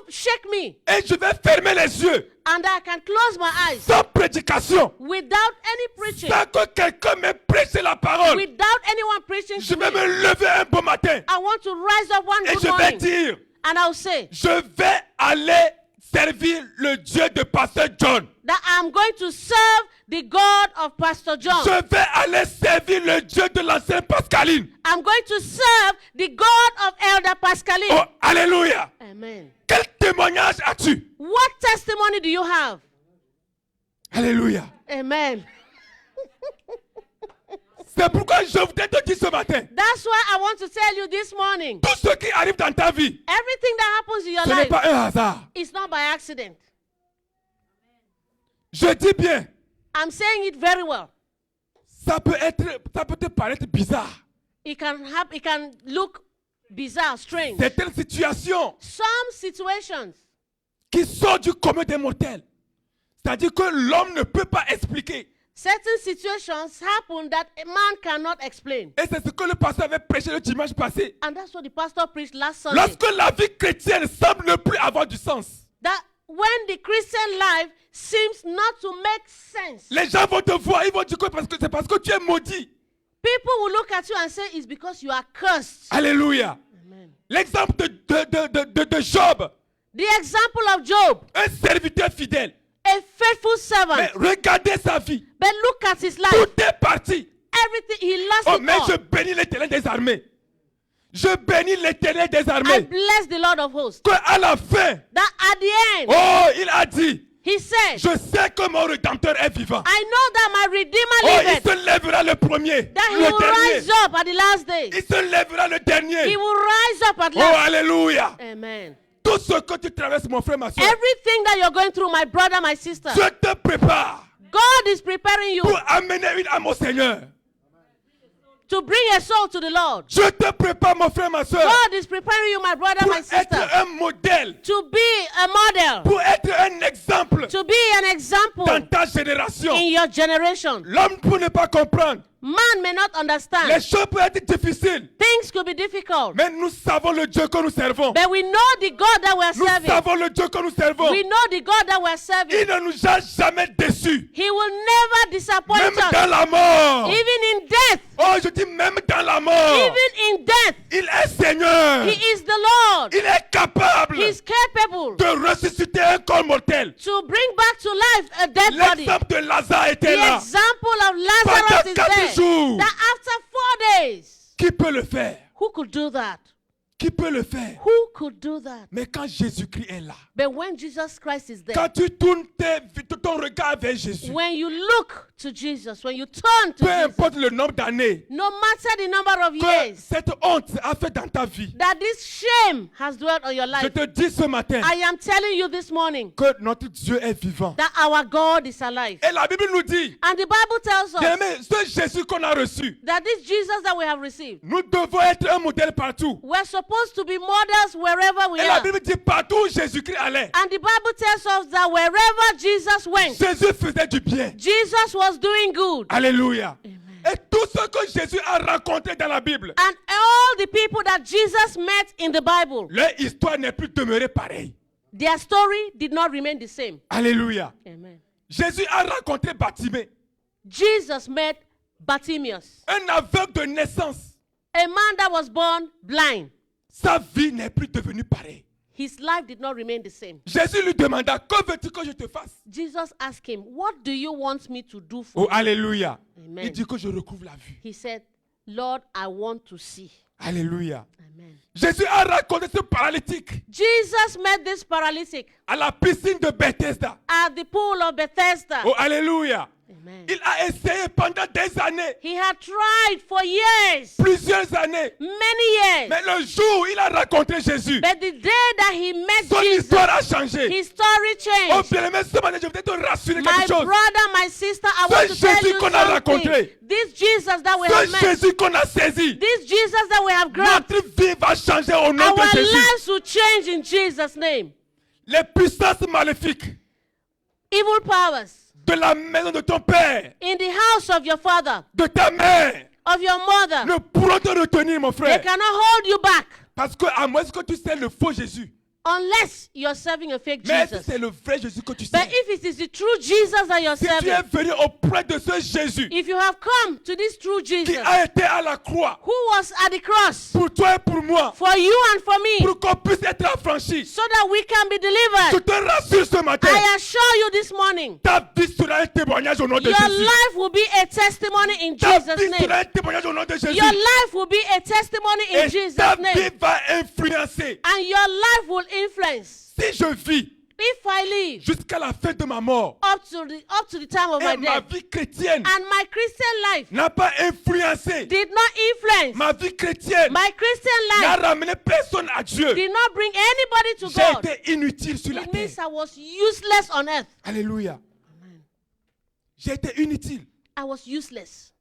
shake me, et je vais fermer les yeux And I can close my eyes sans prédication, without any preaching, sans que quelqu'un me prêche la parole. without anyone preaching Je to vais me. me lever un beau matin I want to rise up one et good je vais morning dire, and I'll say je vais aller servir le Dieu de Pasteur John. that I'm going to serve the God of Pastor John. Je vais aller servir le Dieu de l'ancienne Pascaline. I'm going to serve the God of Elder Pascaline. Oh, alléluia. Amen. Quel témoignage as-tu? What testimony do you have? Alléluia. Amen. C'est pourquoi je voudrais te dire ce matin, That's why I want to tell you this morning. tout ce qui arrive dans ta vie, Everything that happens in your ce n'est life pas un hasard. is not by accident. Je dis bien, I'm saying it very well. ça peut te paraître bizarre. It can look bizarre, strange. Certaines situations Some situations qui sortent du commun des mortels. C'est-à-dire que l'homme ne peut pas expliquer. certain situations happen that a man cannot explain. Et c'est ce que le pasteur avait prêché le dimanche passé. And that's what the pastor preached last Sunday. Lorsque la vie chrétienne semble ne plus avoir du sens, That when the Christian life seems not to make sense, les gens vont te voir, ils vont dire que c'est parce que tu es maudit. people will look at you and say it's because you are cursed. Alléluia. Amen. L'exemple de Job, The example of Job, un serviteur fidèle. a faithful Mais servant, regardez sa vie. but look at his life. Tout est parti. Everything, he lost Oh, it mais je all. bénis l'Éternel des armées. Je bénis l'Éternel des I armées. bless the Lord of hosts. Qu'à la fin, That at the end, oh, il a dit, he said, je sais que mon Rédempteur est vivant. I know that my Redeemer Oh, il liveth, se lèvera le premier, that he le will rise dernier. up at the last day. Il se lèvera le He dernier. will rise up at Oh, last. alléluia. Amen. Tout ce que tu traverses, mon frère, ma soeur, Everything that you're going through, my brother, my sister, je te prépare God is preparing you pour amener une âme au Seigneur. to bring a soul to the Lord. Je te prépare, mon frère, ma soeur, God is preparing you, my brother, pour my être sister, un modèle, to be a model, pour être un exemple to be an example dans ta génération. in your generation. L'homme peut ne pas comprendre. Man may not Les understand. choses peuvent être difficiles, Things could be difficult. mais nous savons le Dieu que nous servons. But we know the God that we're Nous serving. savons le Dieu que nous servons. We know the God that we're Il serving. ne nous a jamais déçus. He will never disappoint Même us. dans la mort. Even in death. Oh, je dis même dans la mort. Even in death. Il est Seigneur. He is the Lord. Il est capable He's capable de ressusciter un corps mortel. to bring back to life a dead body. L'exemple de Lazare était The là. example of Lazarus Pendant is 4 there. jours. That after 4 days, Qui peut le faire? who could do that? Qui peut le faire? Who could do that? Mais quand Jésus-Christ est là, But when Jesus Christ is there, quand tu tournes ton regard vers Jésus, when you look to Jesus, when you turn to peu Jesus, importe le nombre d'années no matter the number of que years cette honte a fait dans ta vie, that this shame has dwelt on your je life, te dis ce matin I am telling you this morning que notre Dieu est vivant. that our God is alive. Et la Bible nous dit, And the Bible tells us bien-aimé, ce Jésus qu'on a reçu, that this Jesus that we have received, nous devons être un modèle partout. we're supposed to be models wherever we Et la are. Bible dit partout où Jésus-Christ allait, And the Bible tells us that wherever Jesus went, Jésus faisait du bien. Jesus was doing good. Alléluia. Et tout ce que Jésus a rencontré dans la Bible, And all the people that Jesus met in the Bible, leur histoire n'est plus demeurée pareille. their story did not remain the same. Alléluia. Amen. Jésus a rencontré Bartimée, Jesus met Bartimaeus, un aveugle de naissance. a man that was born blind. Sa vie n'est plus devenue pareille. His life did not remain the same. Jésus lui demanda, que veux-tu que je te fasse? Jesus asked him, "What do you want me to do for Oh, alléluia. Amen. Il dit que je recouvre la vue. you?" He said, "Lord, I want to see." Alléluia. Amen. Jésus a rencontré ce paralytique Jesus met this paralytic à la piscine de Bethesda. at the pool of Bethesda. Oh, alléluia. Amen. Il a essayé pendant des années, He had tried for years, plusieurs années. many years. Mais le jour où il a rencontré Jésus, But the day that he met son Jesus, histoire a changé. his story Oh, changed. bien-aimé, ce matin, je voudrais te rassurer My quelque chose. brother, my sister, I Ce want to tell Jésus you qu'on a something. rencontré, This Jesus that we have Ce met, Jésus qu'on a saisi, this Jesus that we have grabbed, notre vie va changer au nom our de Jésus. lives will change in Jesus' name. Les puissances maléfiques Evil powers de la maison de ton père, in the house of your father, de ta mère, of your mother, ne pourront te retenir, mon they frère. cannot hold you back. Parce que à moins que tu sais le faux Jésus, Unless you're serving a fake Mais si Jesus. c'est le vrai Jésus que tu But sais, if it is the true Jesus that you're si tu es serving, venu auprès de ce Jésus if you have come to this true qui Jesus a été à la croix who was at the cross pour toi et pour moi, for you and for me, pour qu'on puisse être affranchis, so that we can be je delivered, te rassure ce matin, I assure you this morning, ta vie sera un témoignage au nom de your Jésus. life will be a testimony in Ta Jesus' vie name. sera un témoignage au nom de Jésus. Your life will be a testimony in Et Jesus' ta vie name. va influencer. And your life will influence. Si je vis If I live jusqu'à la fin de ma mort up to the time of my et ma death, vie chrétienne and my Christian life n'a pas influencé did not influence, ma vie chrétienne, my Christian n'a life ramené personne à Dieu, did not bring anybody to j'ai God, été inutile sur la it terre. means I was useless on earth. Alléluia. J'ai été inutile. I was useless.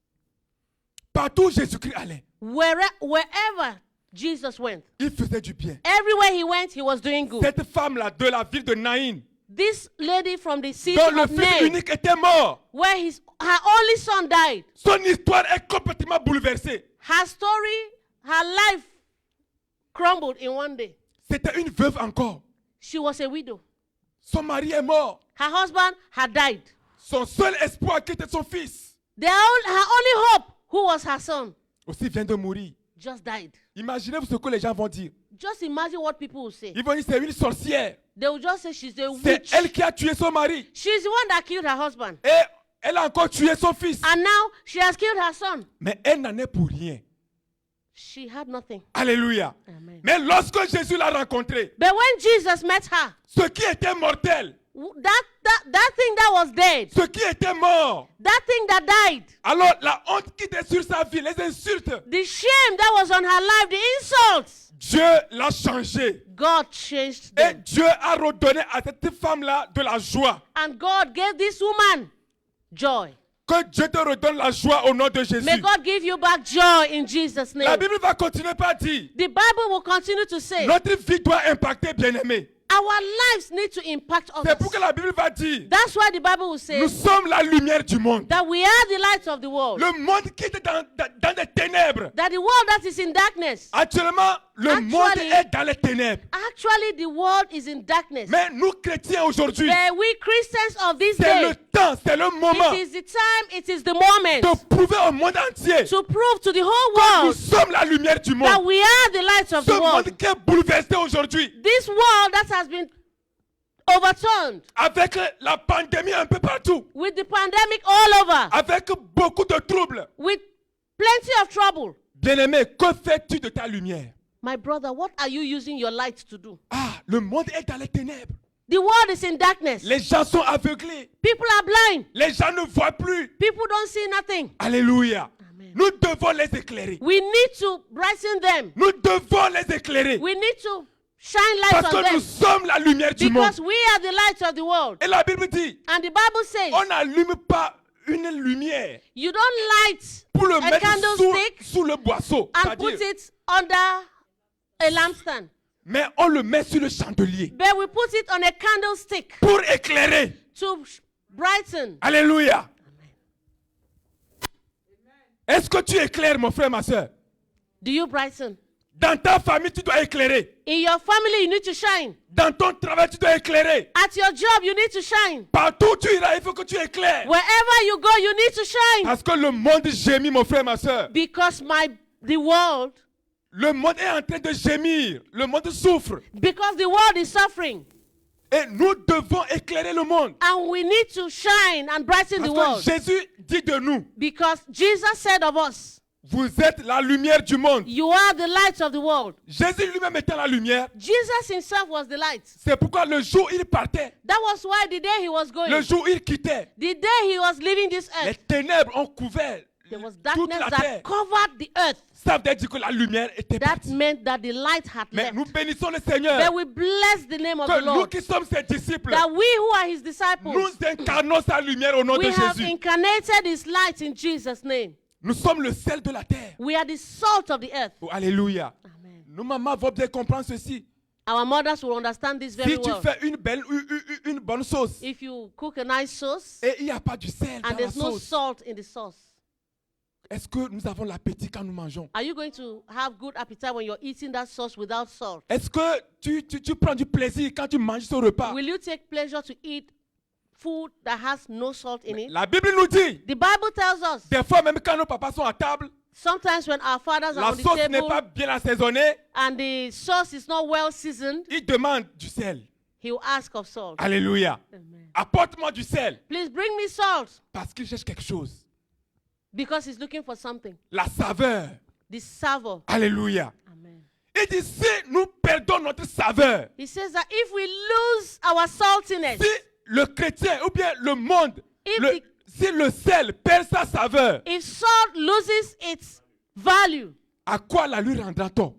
Partout où Jésus-Christ allait, Wherever Jesus went, il faisait du bien. everywhere he went, he was doing good. Cette femme-là de la ville de Naïn, This lady from the city dont le of fils Nain, unique était mort, where her only son died, son histoire est complètement bouleversée. her story, her life crumbled in one day. C'était une veuve encore. She was a widow. Son mari est mort. Her husband had died. Son seul espoir qui était son fils Her only hope, who was her son, aussi vient de mourir. just died. Imaginez-vous ce que les gens vont dire. Just imagine what people will say. Ils vont dire c'est une sorcière. They will just say she's a C'est witch. elle qui a tué son mari. She's the one that killed her husband. Et elle a encore tué son fils. And now she has killed her son. Mais elle n'en est pour rien. She had nothing. Alléluia. Amen. Mais lorsque Jésus l'a rencontrée, But when Jesus met her, ce qui était mortel, that thing that was dead, ce qui était mort, that thing that died, alors la honte qui était sur sa vie, les insultes, the shame that was on her life, the insults, Dieu l'a changé. God changed Et them. Dieu a redonné à cette femme-là de la joie. And God gave this woman joy. Que Dieu te redonne la joie au nom de Jésus. May God give you back joy in Jesus' La name. Bible va continuer par dire, The Bible will continue to say, notre vie doit impacter, bien-aimés. our lives need to impact C'est others. pourquoi la Bible va dire, That's why the Bible will say nous sommes la lumière du monde. that we are the light of the world. Le monde qui est dans des ténèbres. That the world that is in darkness, Actuellement, le monde est dans les ténèbres. actually the world is in darkness. Mais nous, chrétiens, aujourd'hui, But we Christians of this c'est day, le temps, c'est le moment it is the time, it is the moment de prouver au monde entier to prove to the whole que nous world sommes la lumière du that monde. we are the light of Ce the world. monde qui est bouleversé aujourd'hui This world that has been overturned avec la pandémie un peu partout, with the pandemic all over, avec beaucoup de troubles. with plenty of trouble. Bien-aimé, que fais-tu de ta lumière? My brother, what are you using your light to do? Ah, le monde est dans les ténèbres. The world is in darkness. Les gens sont aveuglés. People are blind. Les gens ne voient plus. People don't see nothing. Alléluia. Amen. Nous devons les éclairer. We need to brighten them. Nous devons les éclairer. We need to shine light Parce on que nous them sommes la lumière du monde. because we are the light of the world. Et la Bible dit, And the Bible says on n'allume pas une lumière you don't light pour le a mettre candlestick sous le boisseau. and put C'est-à-dire, it under a lampstand, mais on le met sur le chandelier but we put it on a candlestick pour éclairer. to brighten. Alléluia. Est-ce que tu éclaires, mon frère, ma soeur? Do you brighten? Dans ta famille, tu dois éclairer. In your family, you need to shine. Dans ton travail, tu dois éclairer. At your job, you need to shine. Partout où tu iras, il faut que tu éclaires. Wherever you go, you need to shine. Parce que le monde gémit, mon frère, ma soeur. Because the world, Le monde est en train de gémir. Le monde souffre. because the world is suffering. Et nous devons éclairer le monde. And we need to shine and brighten the Parce world. que Jésus dit de nous, Because Jesus said of us, vous êtes la lumière du monde. you are the light of the world. Jésus lui-même était la lumière. Jesus himself was the light. C'est pourquoi le jour où il partait, That was why the day he was le going, jour où il quittait, the day he was leaving this les earth, ténèbres ont couvert there was toute darkness la that terre. covered the earth. Ça veut dire que la lumière était That partie. meant that the light had Mais left. nous bénissons le Seigneur. But we bless the name of Que the nous Lord. qui sommes ses disciples, That we who are his nous disciples, incarnons sa lumière au nom we de have Jésus. incarnated his light in Jesus' name. Nous sommes le sel de la terre. We are the salt of the earth. Oh, alléluia. Amen. Nos mamans vont bien comprendre ceci. Our mothers will understand this very Si tu well. fais une bonne sauce If you cook a nice sauce et il n'y a pas du sel dans and la there's no sauce, salt in the sauce, Est-ce que nous avons l'appétit quand nous mangeons? Are you going to have good appetite when you're eating that sauce without salt? Est-ce que tu prends du plaisir quand tu manges ce repas? Will you take pleasure to eat food that has no salt in it? La Bible nous dit, The Bible tells us des fois même quand nos papas sont à table, sometimes when our fathers are la on the sauce n'est table pas bien assaisonnée, and the sauce is not well seasoned, ils demandent du sel. he will ask of salt. Alléluia. Amen. Apporte-moi du sel. Please bring me salt, Parce qu'il cherche quelque chose. because he's looking for something. La saveur. The savor. Alléluia. Amen. Il dit, si nous perdons notre saveur, He says that if we lose our saltiness, si le chrétien ou bien le monde, If si le sel perd sa saveur, if salt loses its value, à quoi la lui rendra-t-on?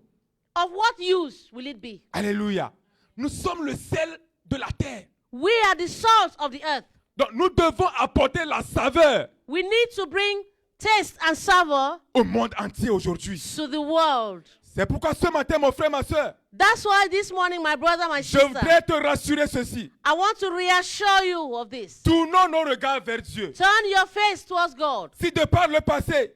of what use will it be? Alléluia. Nous sommes le sel de la terre. We are the salt of the earth. Donc nous devons apporter la saveur We need to bring taste and savor au monde entier aujourd'hui. to the world. C'est pourquoi ce matin, mon frère, ma soeur, That's why this morning, my brother, my je sister, voudrais te rassurer ceci. I want to reassure you of this. Tournons nos regards vers Dieu. Turn your face towards God. Si de par le passé,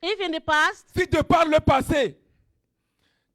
If in the past, si de par le passé,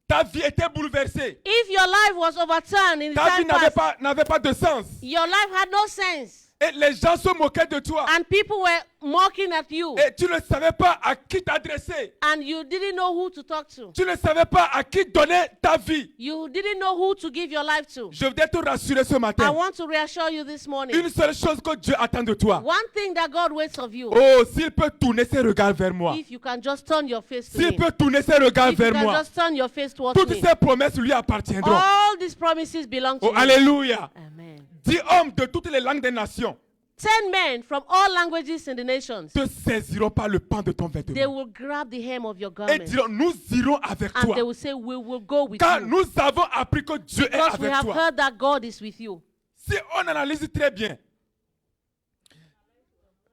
ta vie était bouleversée, if your life was overturned in the ta vie time past, n'avait pas de sens, your life had no sense, et les gens se moquaient de toi, and people were mocking at you, et tu ne savais pas à qui t'adresser, and you didn't know who to talk to, tu ne savais pas à qui donner ta vie. you didn't know who to give your life to. Je voudrais te rassurer ce I matin. want to reassure you this morning. Une seule chose que Dieu attend de toi. One thing that God waits of you, Oh, s'il peut tourner ses regards vers moi. if you can just turn your face to S'il Him, peut tourner ses regards if you vers can moi. just turn your face towards Toutes me, ces promesses lui appartiendront. all these promises belong to Oh, you. alléluia. Amen. 10 hommes de toutes les langues des nations 10 men from all languages in the nations, te saisiront par le pan de ton they vêtement will grab the hem of your et garment, diront, nous irons avec and toi. they will say, we will go with Car you, nous avons appris que Dieu est because we avec have toi. heard that God is with you. Si on analyse très bien,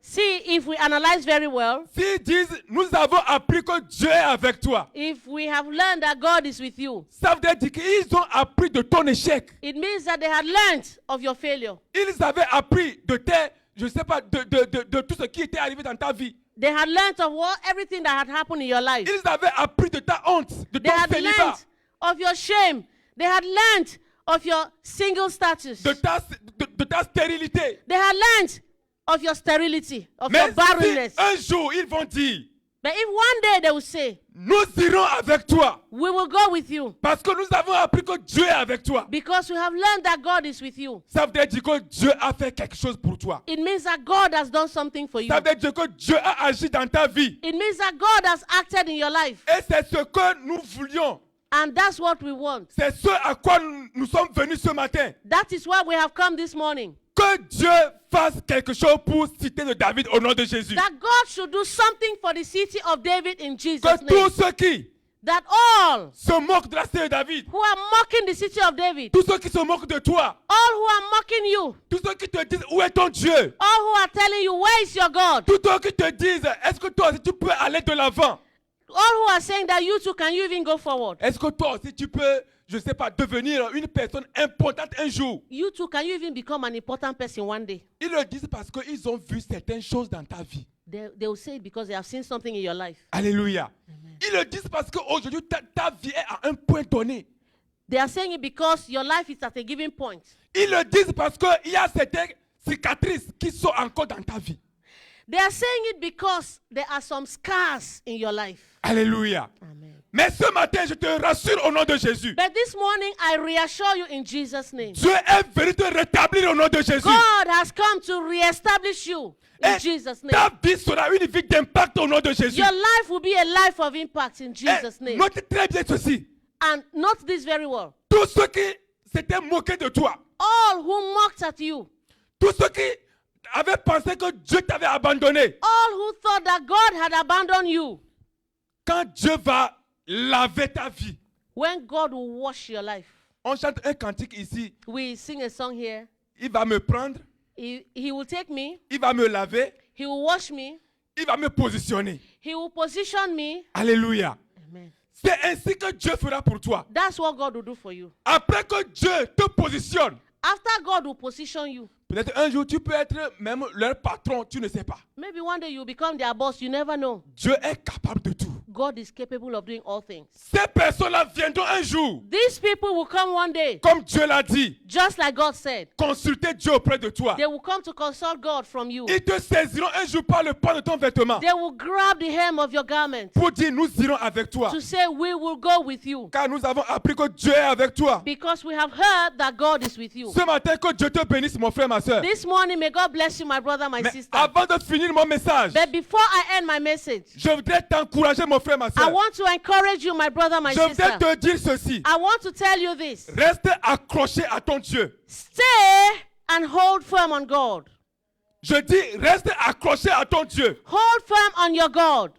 See, if we analyze very well, s'ils disent, nous avons appris que Dieu est avec toi, if we have learned that God is with you, ça veut dire qu'ils ont appris de ton échec. it means that they had learned of your failure. Ils avaient appris de tes, je ne sais pas, de tout ce qui était arrivé dans ta vie. They had learned of everything that had happened in your life. Ils avaient appris de ta honte, de They ton had célibat, learned of your shame. They had learned of your single status. de ta stérilité. They had learned of your sterility, of Mais your barrenness. si un jour ils vont dire, But if one day they will say, nous irons avec toi, we will go with you, parce que nous avons appris que Dieu est avec toi. because we have learned that God is with you, Ça veut dire que Dieu a fait quelque chose pour toi. it means that God has done something for you. Ça veut dire que Dieu a agi dans ta vie. It means that God has acted in your life. Et c'est ce que nous voulions. And that's what we want. C'est ce à quoi nous sommes venus ce matin. That is why we have come this morning. Que Dieu fasse quelque chose pour citer de David au nom de Jésus. That God should do something for the city of David in Jesus' Que name. tous ceux qui That all se moquent de la cité de David, who are mocking the city of David, tous ceux qui se moquent de toi, all who are mocking you, tous ceux qui te disent où est ton Dieu, all who are telling you, where is your God? tous ceux qui te disent est-ce que toi aussi tu peux aller de l'avant, All who are saying that you too, can you even go forward? est-ce que toi aussi tu peux, je ne sais pas, devenir une personne importante un jour. You too, can you even become an important person one day? Ils le disent parce qu'ils ont vu certaines choses dans ta vie. They will say it because they have seen something in your life. Alléluia. Ils le disent parce qu'aujourd'hui ta vie est à un point donné. They are saying it because your life is at a given point. Ils le disent parce qu'il y a certaines cicatrices qui sont encore dans ta vie. They are saying it because there are some scars in your life. Alléluia. Amen. Mais ce matin, je te rassure au nom de Jésus. But this morning, I reassure you in Jesus' name. Dieu est venu te rétablir au nom de Jésus. God has come to reestablish you in Et Jesus' name. ta vie sera une vie d'impact au nom de Jésus. Your life will be a life of impact in Et Jesus' name. note très bien ceci. And note this very well. Tous ceux qui s'étaient moqués de toi, All who mocked at you, tous ceux qui avaient pensé que Dieu t'avait abandonné, all who thought that God had abandoned you, quand Dieu va laver ta vie, when God will wash your life. on chante un cantique ici, We sing a song here. il va me prendre, He will take me, il va me laver, He will wash me, il va me positionner. He will position me. Alléluia. Amen. C'est ainsi que Dieu fera pour toi. That's what God will do for you. Après que Dieu te positionne, After God will position you, Peut-être un jour, tu peux être même leur patron, tu ne sais pas. Maybe one day you become their boss, you never know. Dieu est capable de tout. God is capable of doing all things. Ces personnes-là viendront un jour, These people will come one day, comme Dieu l'a dit, just like God said. consulter Dieu auprès de toi. They will come to consult God from you. Ils te saisiront un jour par le pan de ton vêtement They will grab the hem of your garment pour dire nous irons avec toi. to say, we will go with you. Car nous avons appris que Dieu est avec toi. Because we have heard that God is with you. Ce matin, que Dieu te bénisse, mon frère, ma soeur. This morning, may God bless you, my brother, my Mais sister. avant de finir mon message, But before I end my message, je voudrais t'encourager, mon frère, ma I soeur. want to encourage you, my brother, my Je voudrais sister. te dire ceci. I want to tell you this. Reste accroché à ton Dieu. Stay and hold firm on God. Je dis, reste accroché à ton Dieu. Hold firm on your God.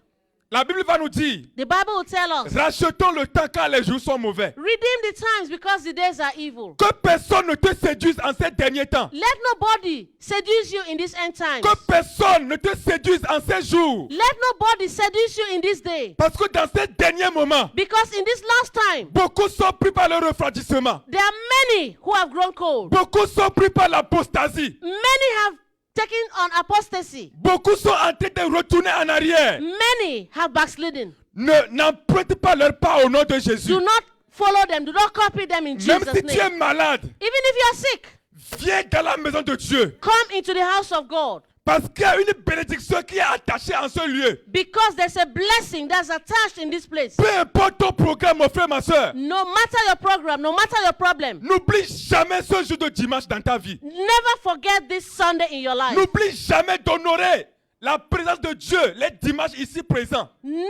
La Bible va nous dire, The Bible will tell us, rachetons le temps car les jours sont mauvais. redeem the times because the days are evil. Que personne ne te séduise en ces derniers temps. Let nobody seduce you in these end times. Que personne ne te séduise en ces jours. Let nobody seduce you in this day. Parce que dans ces derniers moments, Because in this last time, beaucoup sont pris par le refroidissement. there are many who have grown cold. Beaucoup sont pris par l'apostasie. Many have taken on apostasy. Beaucoup sont en train de retourner en arrière. Many have backslidden. N'emprunte pas leur pas au nom de Jésus. Do not follow them. Do not copy them in Même Jesus' si tu es name. malade, Even if you are sick, viens dans la maison de Dieu. come into the house of God. Parce qu'il y a une bénédiction qui est attachée en ce lieu. Because there's a blessing that's attached in this place. Peu importe ton programme, mon frère, ma soeur. No matter your program, no matter your problem, N'oublie jamais ce jour de dimanche dans ta vie. never forget this Sunday in your life. N'oublie jamais d'honorer la présence de Dieu les dimanches ici présents. Never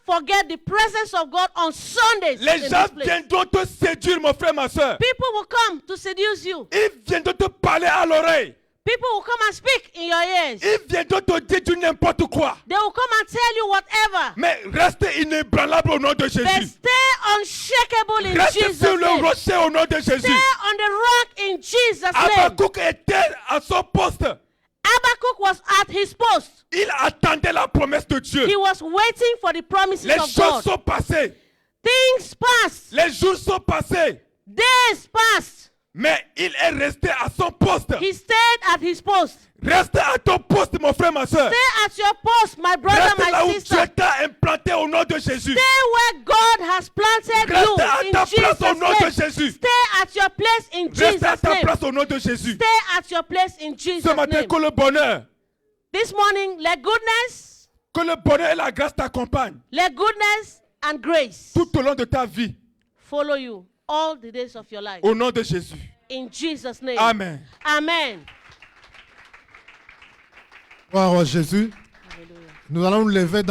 forget the presence of God on Sundays Les in gens this place. viendront te séduire, mon frère, ma soeur. People will come to seduce you. Ils viendront te parler à l'oreille. People will come and speak in your ears. Ils viendront te dire du n'importe quoi. They will come and tell you whatever. Mais reste inébranlable au nom de But Jésus. stay unshakable in Reste Jesus' sur le name. rocher au nom de Jésus. Stay on the rock in Jesus' name. Habakkuk était à son poste. Habakkuk was at his post. Il attendait la promesse de Dieu. He was waiting for the promises Les of choses God. sont passées. Things passed. Les jours sont passés. Days passed. Mais il est resté à son poste. He stayed at his post. Reste à ton poste, mon frère, ma soeur. Stay at your post, my brother, Reste là my où sister. Dieu t'a implanté au nom de Jésus. Stay where God has planted Reste you à in ta place au Jesus' nom de name. Jésus. Stay at your place in Reste à Jesus' ta name. place au nom de Jésus. Stay at your place in Jesus' Ce matin, name. que le bonheur, This morning, let goodness, que le bonheur et la grâce t'accompagnent let goodness and grace tout au long de ta vie. follow you all the days of your life. Au nom de Jésus. In Jesus' name. Amen. Amen. Gloire à Jésus. Hallelujah. Nous allons nous lever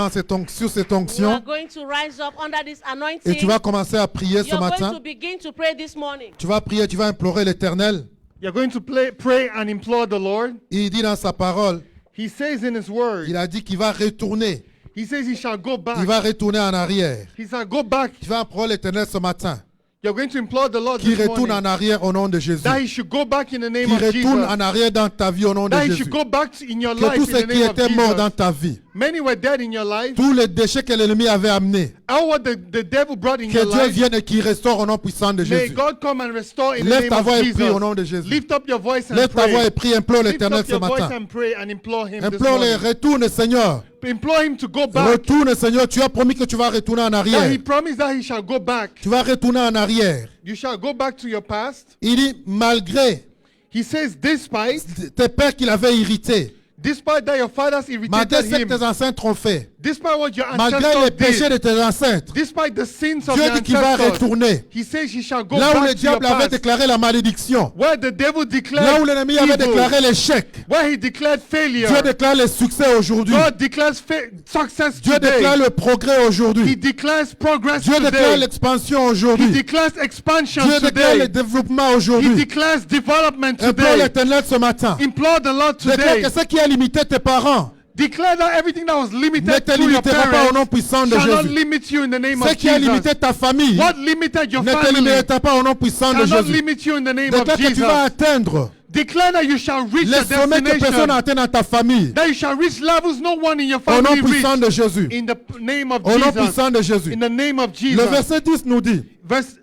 sur cette We are onction going to rise up under this et anointing. tu vas commencer à prier ce You're going matin. to begin to pray this morning. Tu vas prier, tu vas implorer l'Éternel. You're going to pray and implore the Lord. Il dit dans sa parole, He says in His word, il a dit qu'il va retourner. He says He shall go Il back. va retourner en arrière. He shall go back. Tu vas implorer l'Éternel ce matin. You're going to implore the Lord Qu'il this retourne morning en arrière au nom de Jésus. that He should go back in the name Qu'il of retourne Jesus. en arrière dans ta vie au nom de That He Jésus. should go back in your Que life tout in ce the qui name of était mort dans Jesus. ta vie, Many were dead in your life. tous les déchets que l'ennemi avait amenés, All what the devil brought in que your Dieu life. vienne et qu'il restaure au nom puissant de May Jésus. God come and restore in the Lève name ta of voix et prie au Jesus. nom de Jésus. Lift up your voice and Lève ta voix pray. et prie, implore Lift l'Éternel up ce your voice matin. and pray and implore Him this Implore les morning. retourne, Seigneur. Implore Him to go back. Retourne, Seigneur. Tu as promis que tu vas retourner en That He arrière. promised that He shall go back. Tu vas retourner en arrière. You shall go back to your past. Il dit, malgré He says, despite tes pères qu'il avait irrités, that your fathers malgré irritated ce que him, tes ancêtres ont fait, despite what your malgré les ancestors péchés did, de tes ancêtres, despite the sins of Dieu your dit qu'il va ancestors, retourner. He says He shall go Là où le back to your diable avait past. déclaré la malédiction, Where the devil declared là où l'ennemi avait evil, déclaré l'échec, where he declared failure, Dieu déclare le succès aujourd'hui. God declares success Dieu today. déclare le progrès He aujourd'hui. declares progress Dieu déclare today. l'expansion He aujourd'hui. declares expansion Dieu déclare le today. développement He aujourd'hui. declares development Implore today. l'Éternel ce matin. Implore the Lord Déclare today. que ce qui a limité tes parents Declare that everything that was ne limited te to your limitera pas au nom parents puissant de shall not Jésus. limit you in the name Ce of qui a limité Jesus. ta famille What limited your ne te family limitera pas au nom puissant de shall not Jésus. limit you in the name of Déclare que tu Jesus. vas atteindre Declare that you shall reach les your sommets que personne destination. n'a atteint dans ta famille. That you shall reach levels no one in your Au nom family puissant reached. de Jésus. In the name of Au nom Jesus. puissant de Jésus. In the name of Le Jesus. verset 10 nous dit, Verse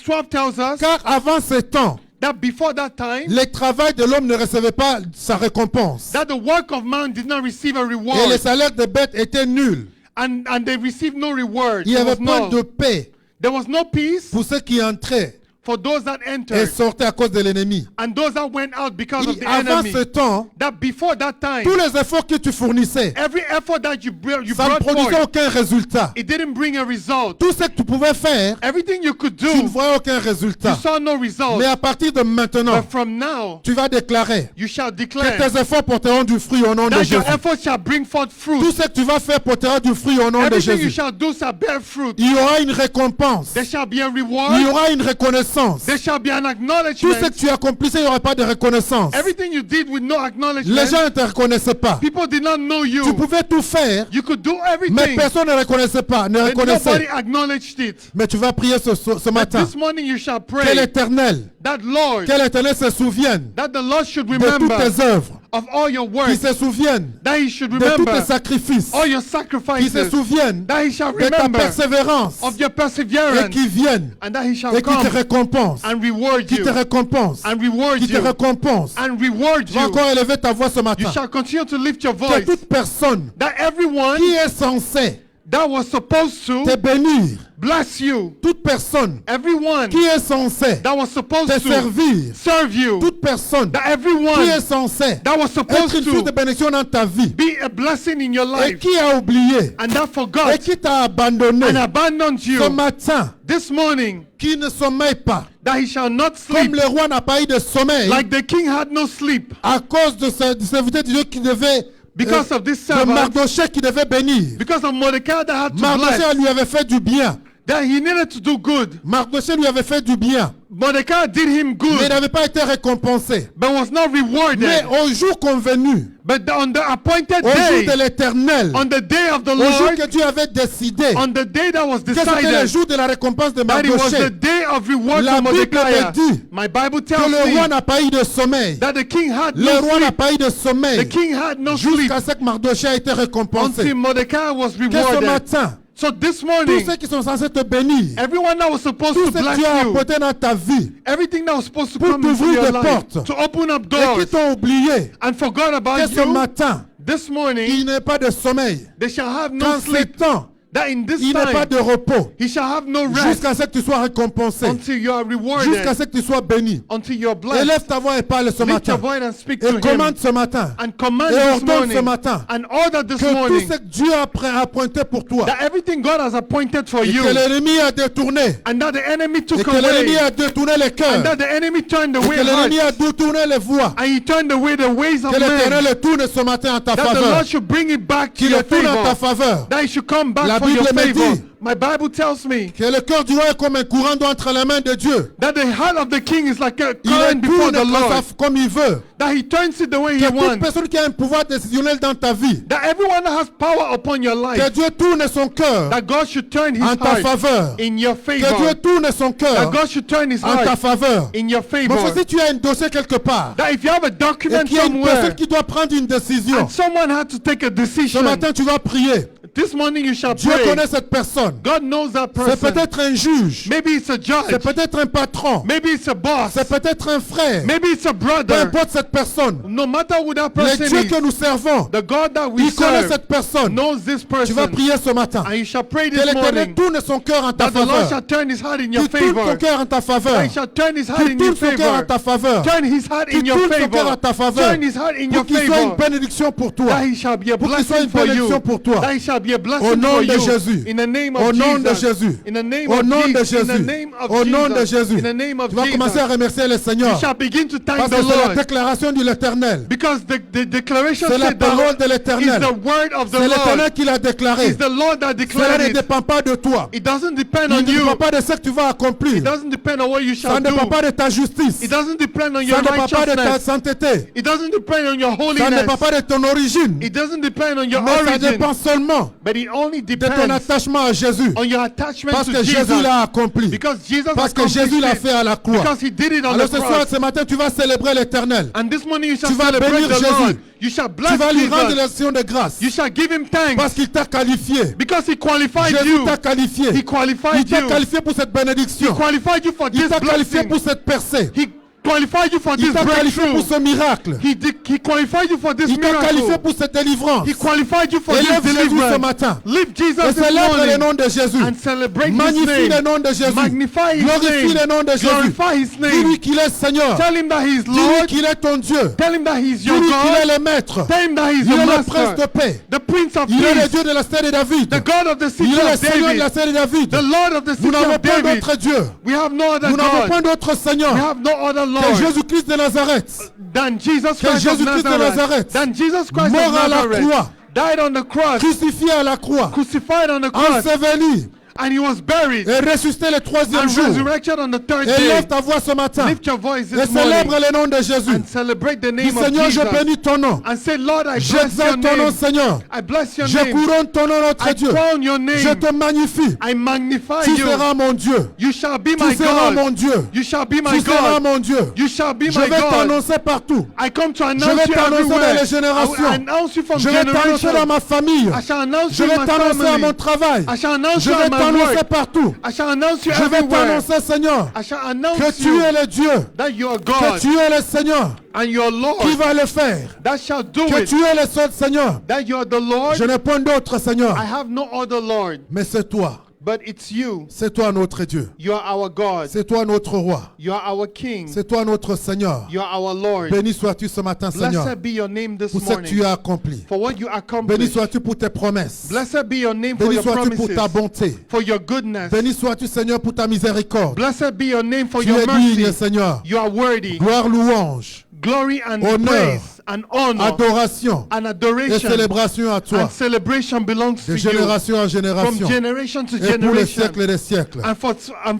12 tells us car avant ces temps, that before that time, le travail de l'homme ne recevait pas sa récompense. that the work of man did not receive a Et le reward, salaire des bêtes était nul. and they received no reward. Il n'y There avait was point de no, paix there was no peace pour ceux qui entraient for those that et entered sortaient à cause de l'ennemi. and those that went out because of the Avant enemy. ce temps, That before that time, tous les efforts que tu fournissais, every effort that you ça ne brought produisait forth, aucun résultat. it didn't bring a result. Tout ce que tu pouvais faire, Everything you could tu ne do, voyais aucun you résultat. saw no result. Mais à partir de maintenant, But from now, tu vas déclarer you shall que declare tes efforts porteront du fruit au nom de that Jésus. your efforts shall bring forth Tout fruit. ce que tu vas faire portera du fruit au nom de Everything you Jésus. shall do shall bear fruit. Il y aura une récompense. There shall be a Il y reward. aura une reconnaissance. There shall be an Tout ce acknowledgement. que tu accomplissais, il n'y aura pas de reconnaissance. Everything you did with no Les acknowledgement. gens ne te reconnaissaient pas. People did not know Tu you. pouvais tout faire, You could do mais everything, personne ne reconnaissait pas, ne and nobody reconnaissait. acknowledged it. Mais tu vas prier ce But matin. this morning you shall Que pray l'Éternel, that Lord, que l'Éternel se souvienne that the Lord should de toutes remember tes œuvres, of all your qu'il works, se souvienne that He should de tous tes remember sacrifices, all your qu'il se sacrifices, souvienne that He shall de ta remember persévérance of your et perseverance, qu'il vienne and that He shall et qu'il te come récompense, and reward qu'il te you, récompense, and reward qu'il te you, récompense. and reward Tu vas you. encore élever ta voix ce You matin. shall continue to lift your Que voice, toute personne that everyone qui est censée that was supposed te to bénir, bless you, toute personne everyone qui est censée that was supposed te to servir, serve you, toute personne that qui est everyone censée that was être supposed une source de to bénédiction dans ta vie be a blessing in your et life, qui a oublié and that et forgot qui t'a abandonné and abandoned ce you matin, this morning, qui ne sommeille pas, that he shall not comme sleep, le roi n'a pas eu de sommeil like the king had no sleep, à cause de ce serviteur de Dieu qui devait, because of this de servant, Mardochée qui devait bénir. because of Mordecai that had to Mardochée bless, lui avait fait du bien. that he needed to do good. Mardochée lui avait fait du bien, Mordecai did him mais il good, n'avait pas été récompensé. but was not Mais rewarded. au jour convenu, But on the appointed au jour day, de l'Éternel, on the day of the au jour Lord, que Dieu avait décidé on the day that was que c'était le decided, jour de la récompense de that it was the Mardochée, day of reward La for Bible Mordecai. me dit My Bible que tells le roi me n'a pas eu de sommeil. that the king had Le no roi n'a sleep. pas eu de sommeil The king had no sleep jusqu'à ce que Mardochée ait été récompensé. until Mordecai was Que ce rewarded. matin, So this tous morning, ceux qui sont censés te bénir, everyone that was supposed tout to ce que bless Dieu a you, apporté dans ta vie, everything that was supposed to pour come into t'ouvrir your des life, portes, to open up et doors, qui t'ont oublié, and forgot que about ce you, matin, this morning, il n'est pas de sommeil. they shall have no Qu'en ce sleep. temps, That in this il n'est pas time, de repos. he shall have no rest Jusqu'à ce que tu sois récompensé. until you are Jusqu'à rewarded, ce que tu sois béni. until you are blessed. Élève ta voix et parle ce Lift matin. your voice and speak Et to him, commande ce matin. and command Et this ordonne ce morning, matin and order this que tout morning, ce que Dieu a pointé pour toi, that everything God has appointed for et you, que l'ennemi a détourné, and that the enemy et took que l'ennemi away, a détourné les cœurs, and that the enemy turned et away que l'ennemi hearts, a détourné les voies, and he turned away the ways of que l'Éternel men, le tourne ce matin en ta that the faveur, Lord should bring it back to qu'il your le tourne en ta favor, faveur, that he should come back La for your Bible me favor. dit My Bible tells me que le cœur du roi est comme un courant d'eau entre les mains de Dieu. that the heart of the king is like a Il current le before tourne the Lord, comme il veut. that he turns it the way he Que toute wants, personne qui a un pouvoir décisionnel dans ta vie, that everyone that has power upon your que life, Dieu tourne son cœur that God should turn his en ta heart faveur. in your Que Dieu favor, tourne son that cœur God should turn his en ta heart faveur. in your Mais favor, si tu as un dossier quelque part, that if you have a et document qu'il y a une somewhere, personne qui doit prendre une décision, and someone had to take a ce decision, matin tu vas prier. this morning you shall Dieu pray. connaît cette personne. God knows that C'est person. peut-être un juge, Maybe it's a c'est judge, peut-être un patron, maybe it's a boss, c'est peut-être un frère. maybe it's a Peu brother. importe cette personne, No matter who that le person Dieu is, que nous servons, the God that we il connaît serve cette personne. knows this Tu vas person, prier ce matin. and you shall pray Que this l'Éternel morning tourne son cœur en ta that the Lord shall faveur. turn his heart in your Qu'il tourne favor. ton cœur en ta faveur. That he shall turn his heart Qu'il in your tourne son cœur en favor. ta faveur. Turn his heart in Qu'il your tourne son cœur en favor. ta faveur. Turn his heart in your Pour qu'il soit une favor. bénédiction pour toi. That he shall be a Pour qu'il soit blessing une for you. bénédiction pour toi. That he shall be a Au blessing nom for de you. Jésus. In the name Au of nom de Jesus. Jésus. In the name Au of nom de Jesus. In the Jésus. name of Au nom de Jesus. Jésus. In the name of Tu vas commencer à Jesus. remercier le You Seigneur. shall begin to thank Parce the que c'est la Lord. déclaration de l'Éternel. Because the declaration C'est la said parole de is l'Éternel. the word of the C'est Lord. l'Éternel qui l'a déclaré. It's the Lord that Cela declared ne it. dépend pas de toi. It doesn't depend Il on ne you. dépend pas de ce que tu vas accomplir. It doesn't depend on what you Ça shall ne dépend do. pas de ta justice. It doesn't depend on Ça your ne dépend pas de ta righteousness. sainteté. It doesn't depend on your Ça ne holiness. dépend pas de ton origine. It doesn't depend on your Mais ça origin. dépend seulement But it only de ton depends attachement à Jésus. on your attachment Parce to que Jésus Jesus. l'a accompli. Because Jesus Parce que accomplished Jésus l'a it. fait à la croix. Because he did it on Alors the ce soir, cross. ce matin, tu vas célébrer l'Éternel. And this morning you shall Tu vas celebrate bénir the Jésus. Lord. You shall Tu bless vas lui rendre Jesus. l'action de grâce. You shall give him thanks. Parce qu'il t'a qualifié. Because he qualified Jésus you. t'a qualifié. He Il qualified t'a you. qualifié pour cette bénédiction. Qualified you for Il this t'a qualifié blessing. pour cette percée. He qualified you for Il this t'a qualifié pour breakthrough. ce miracle. He qualified you for this Il t'a qualifié miracle. pour cette délivrance. He qualified you for this Élève Jésus ce deliverance. matin. Lift Jesus Et this célèbre le morning nom de Jésus. and celebrate His Magnifie le name. nom de Jésus. Magnify His Glorifie name. le nom de Jésus. Glorify His Dis-lui name. qu'il est Seigneur. Tell Him that He is Dis-lui Lord. qu'il est ton Dieu. Tell Him that He is your Dis-lui qu'il est God. le maître. Tell Him that He is Il your est le prince de master. paix. The Prince of Il est le Peace. Dieu de la cité de David. The God of the Il city est le of Seigneur de la David. cité de David. The Lord of the Nous city n'avons of pas David. d'autre Dieu. We have no other Nous n'avons pas God. d'autre We Seigneur have no other que Lord Jésus-Christ de Nazareth. than Jesus Que Christ of Jésus-Christ de Nazareth. Nazareth. Than Jesus Christ Mort of à la Nazareth. croix. Died on the cross. Crucifié à la croix. Crucified on the cross. Enseveli And He was buried. et ressuscité le troisième And jour. resurrected on the third Élève day. ta voix ce matin Lift your voice et this célèbre morning le nom de Jésus. and celebrate the Dis name of Seigneur, je Jesus. bénis ton nom. And say, Lord, I bless your J'exalte ton nom, name. Seigneur. I bless your Je name. couronne ton nom, notre I Dieu. crown your Je name. te magnifie. I magnify Tu you. seras mon Dieu. You shall be Tu my seras mon God. Dieu. You shall be my Tu seras God. mon Dieu. You shall be Je my vais God. t'annoncer partout. I come to Je announce vais you t'annoncer dans everywhere. les générations. I will announce you from Je vais t'annoncer dans generation. ma famille. I shall announce Je you in vais my t'annoncer à mon family. travail. I shall announce Je you vais in my t'annoncer work. partout. I shall announce you Je vais everywhere. t'annoncer, Seigneur, I shall que announce tu you es le Dieu, that you are que God tu es le Seigneur and you are qui Lord va le faire, that shall do que it. tu es le seul Seigneur. That you are the Lord. Je n'ai point d'autre Seigneur, I have no other Lord, mais c'est toi. but it's you. C'est toi notre Dieu. You are our God. C'est toi notre roi. You are our King. C'est toi notre Seigneur. You are our Lord. Béni sois-tu ce matin, Seigneur, Blessed be your name this pour ce que tu morning as accompli. for what you Béni accomplished. sois-tu pour tes promesses. Blessed be your name for Béni your sois-tu pour ta promises, bonté. for your goodness. Béni sois-tu, Seigneur, pour ta miséricorde. Blessed be your name for Tu your es digne, mercy. Seigneur. You are worthy. Gloire, louange, Glory and Honneur, praise and honor adoration and et adoration célébration à toi, and celebration belongs de to you génération en from génération, generation to et pour les generation siècles des siècles. and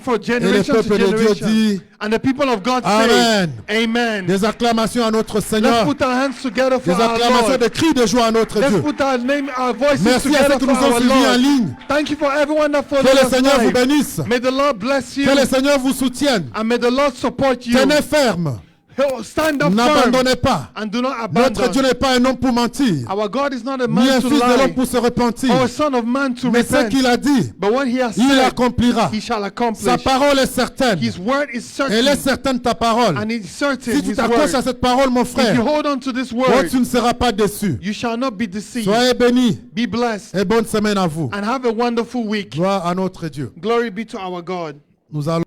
for Et le generation to peuple de Dieu generation. dit, And the people of God Amen. say, Amen. des acclamations à notre Let's Seigneur, put our hands together for des our acclamations, Lord. des cris de joie à notre Let's Dieu. put our voices Merci à together ceux qui for nous ont our suivis en Lord. ligne. Thank you for everyone that followed Que le us Seigneur vous live. bénisse. May the Lord bless you Que le Seigneur vous soutienne. and may the Lord support you. Tenez ferme. Stand up firm N'abandonnez pas. and do not Notre Dieu abandon. n'est pas un homme pour mentir, Our God is not a ni man un to fils de l'homme lie pour se repentir. or a son of man to Mais ce repent. qu'il a dit, But what he has il said, accomplira. he shall Sa accomplish. parole est certaine. His word is Elle est certain, certaine, ta parole. and it's certain. Si tu His t'accroches à word. cette parole, mon If frère, you hold on to this oh, word, tu ne seras pas déçu. you shall not be deceived. Soyez bénis Be blessed et bonne semaine à vous. and have a wonderful week. Gloire à notre Dieu. Glory be to our God. Nous allons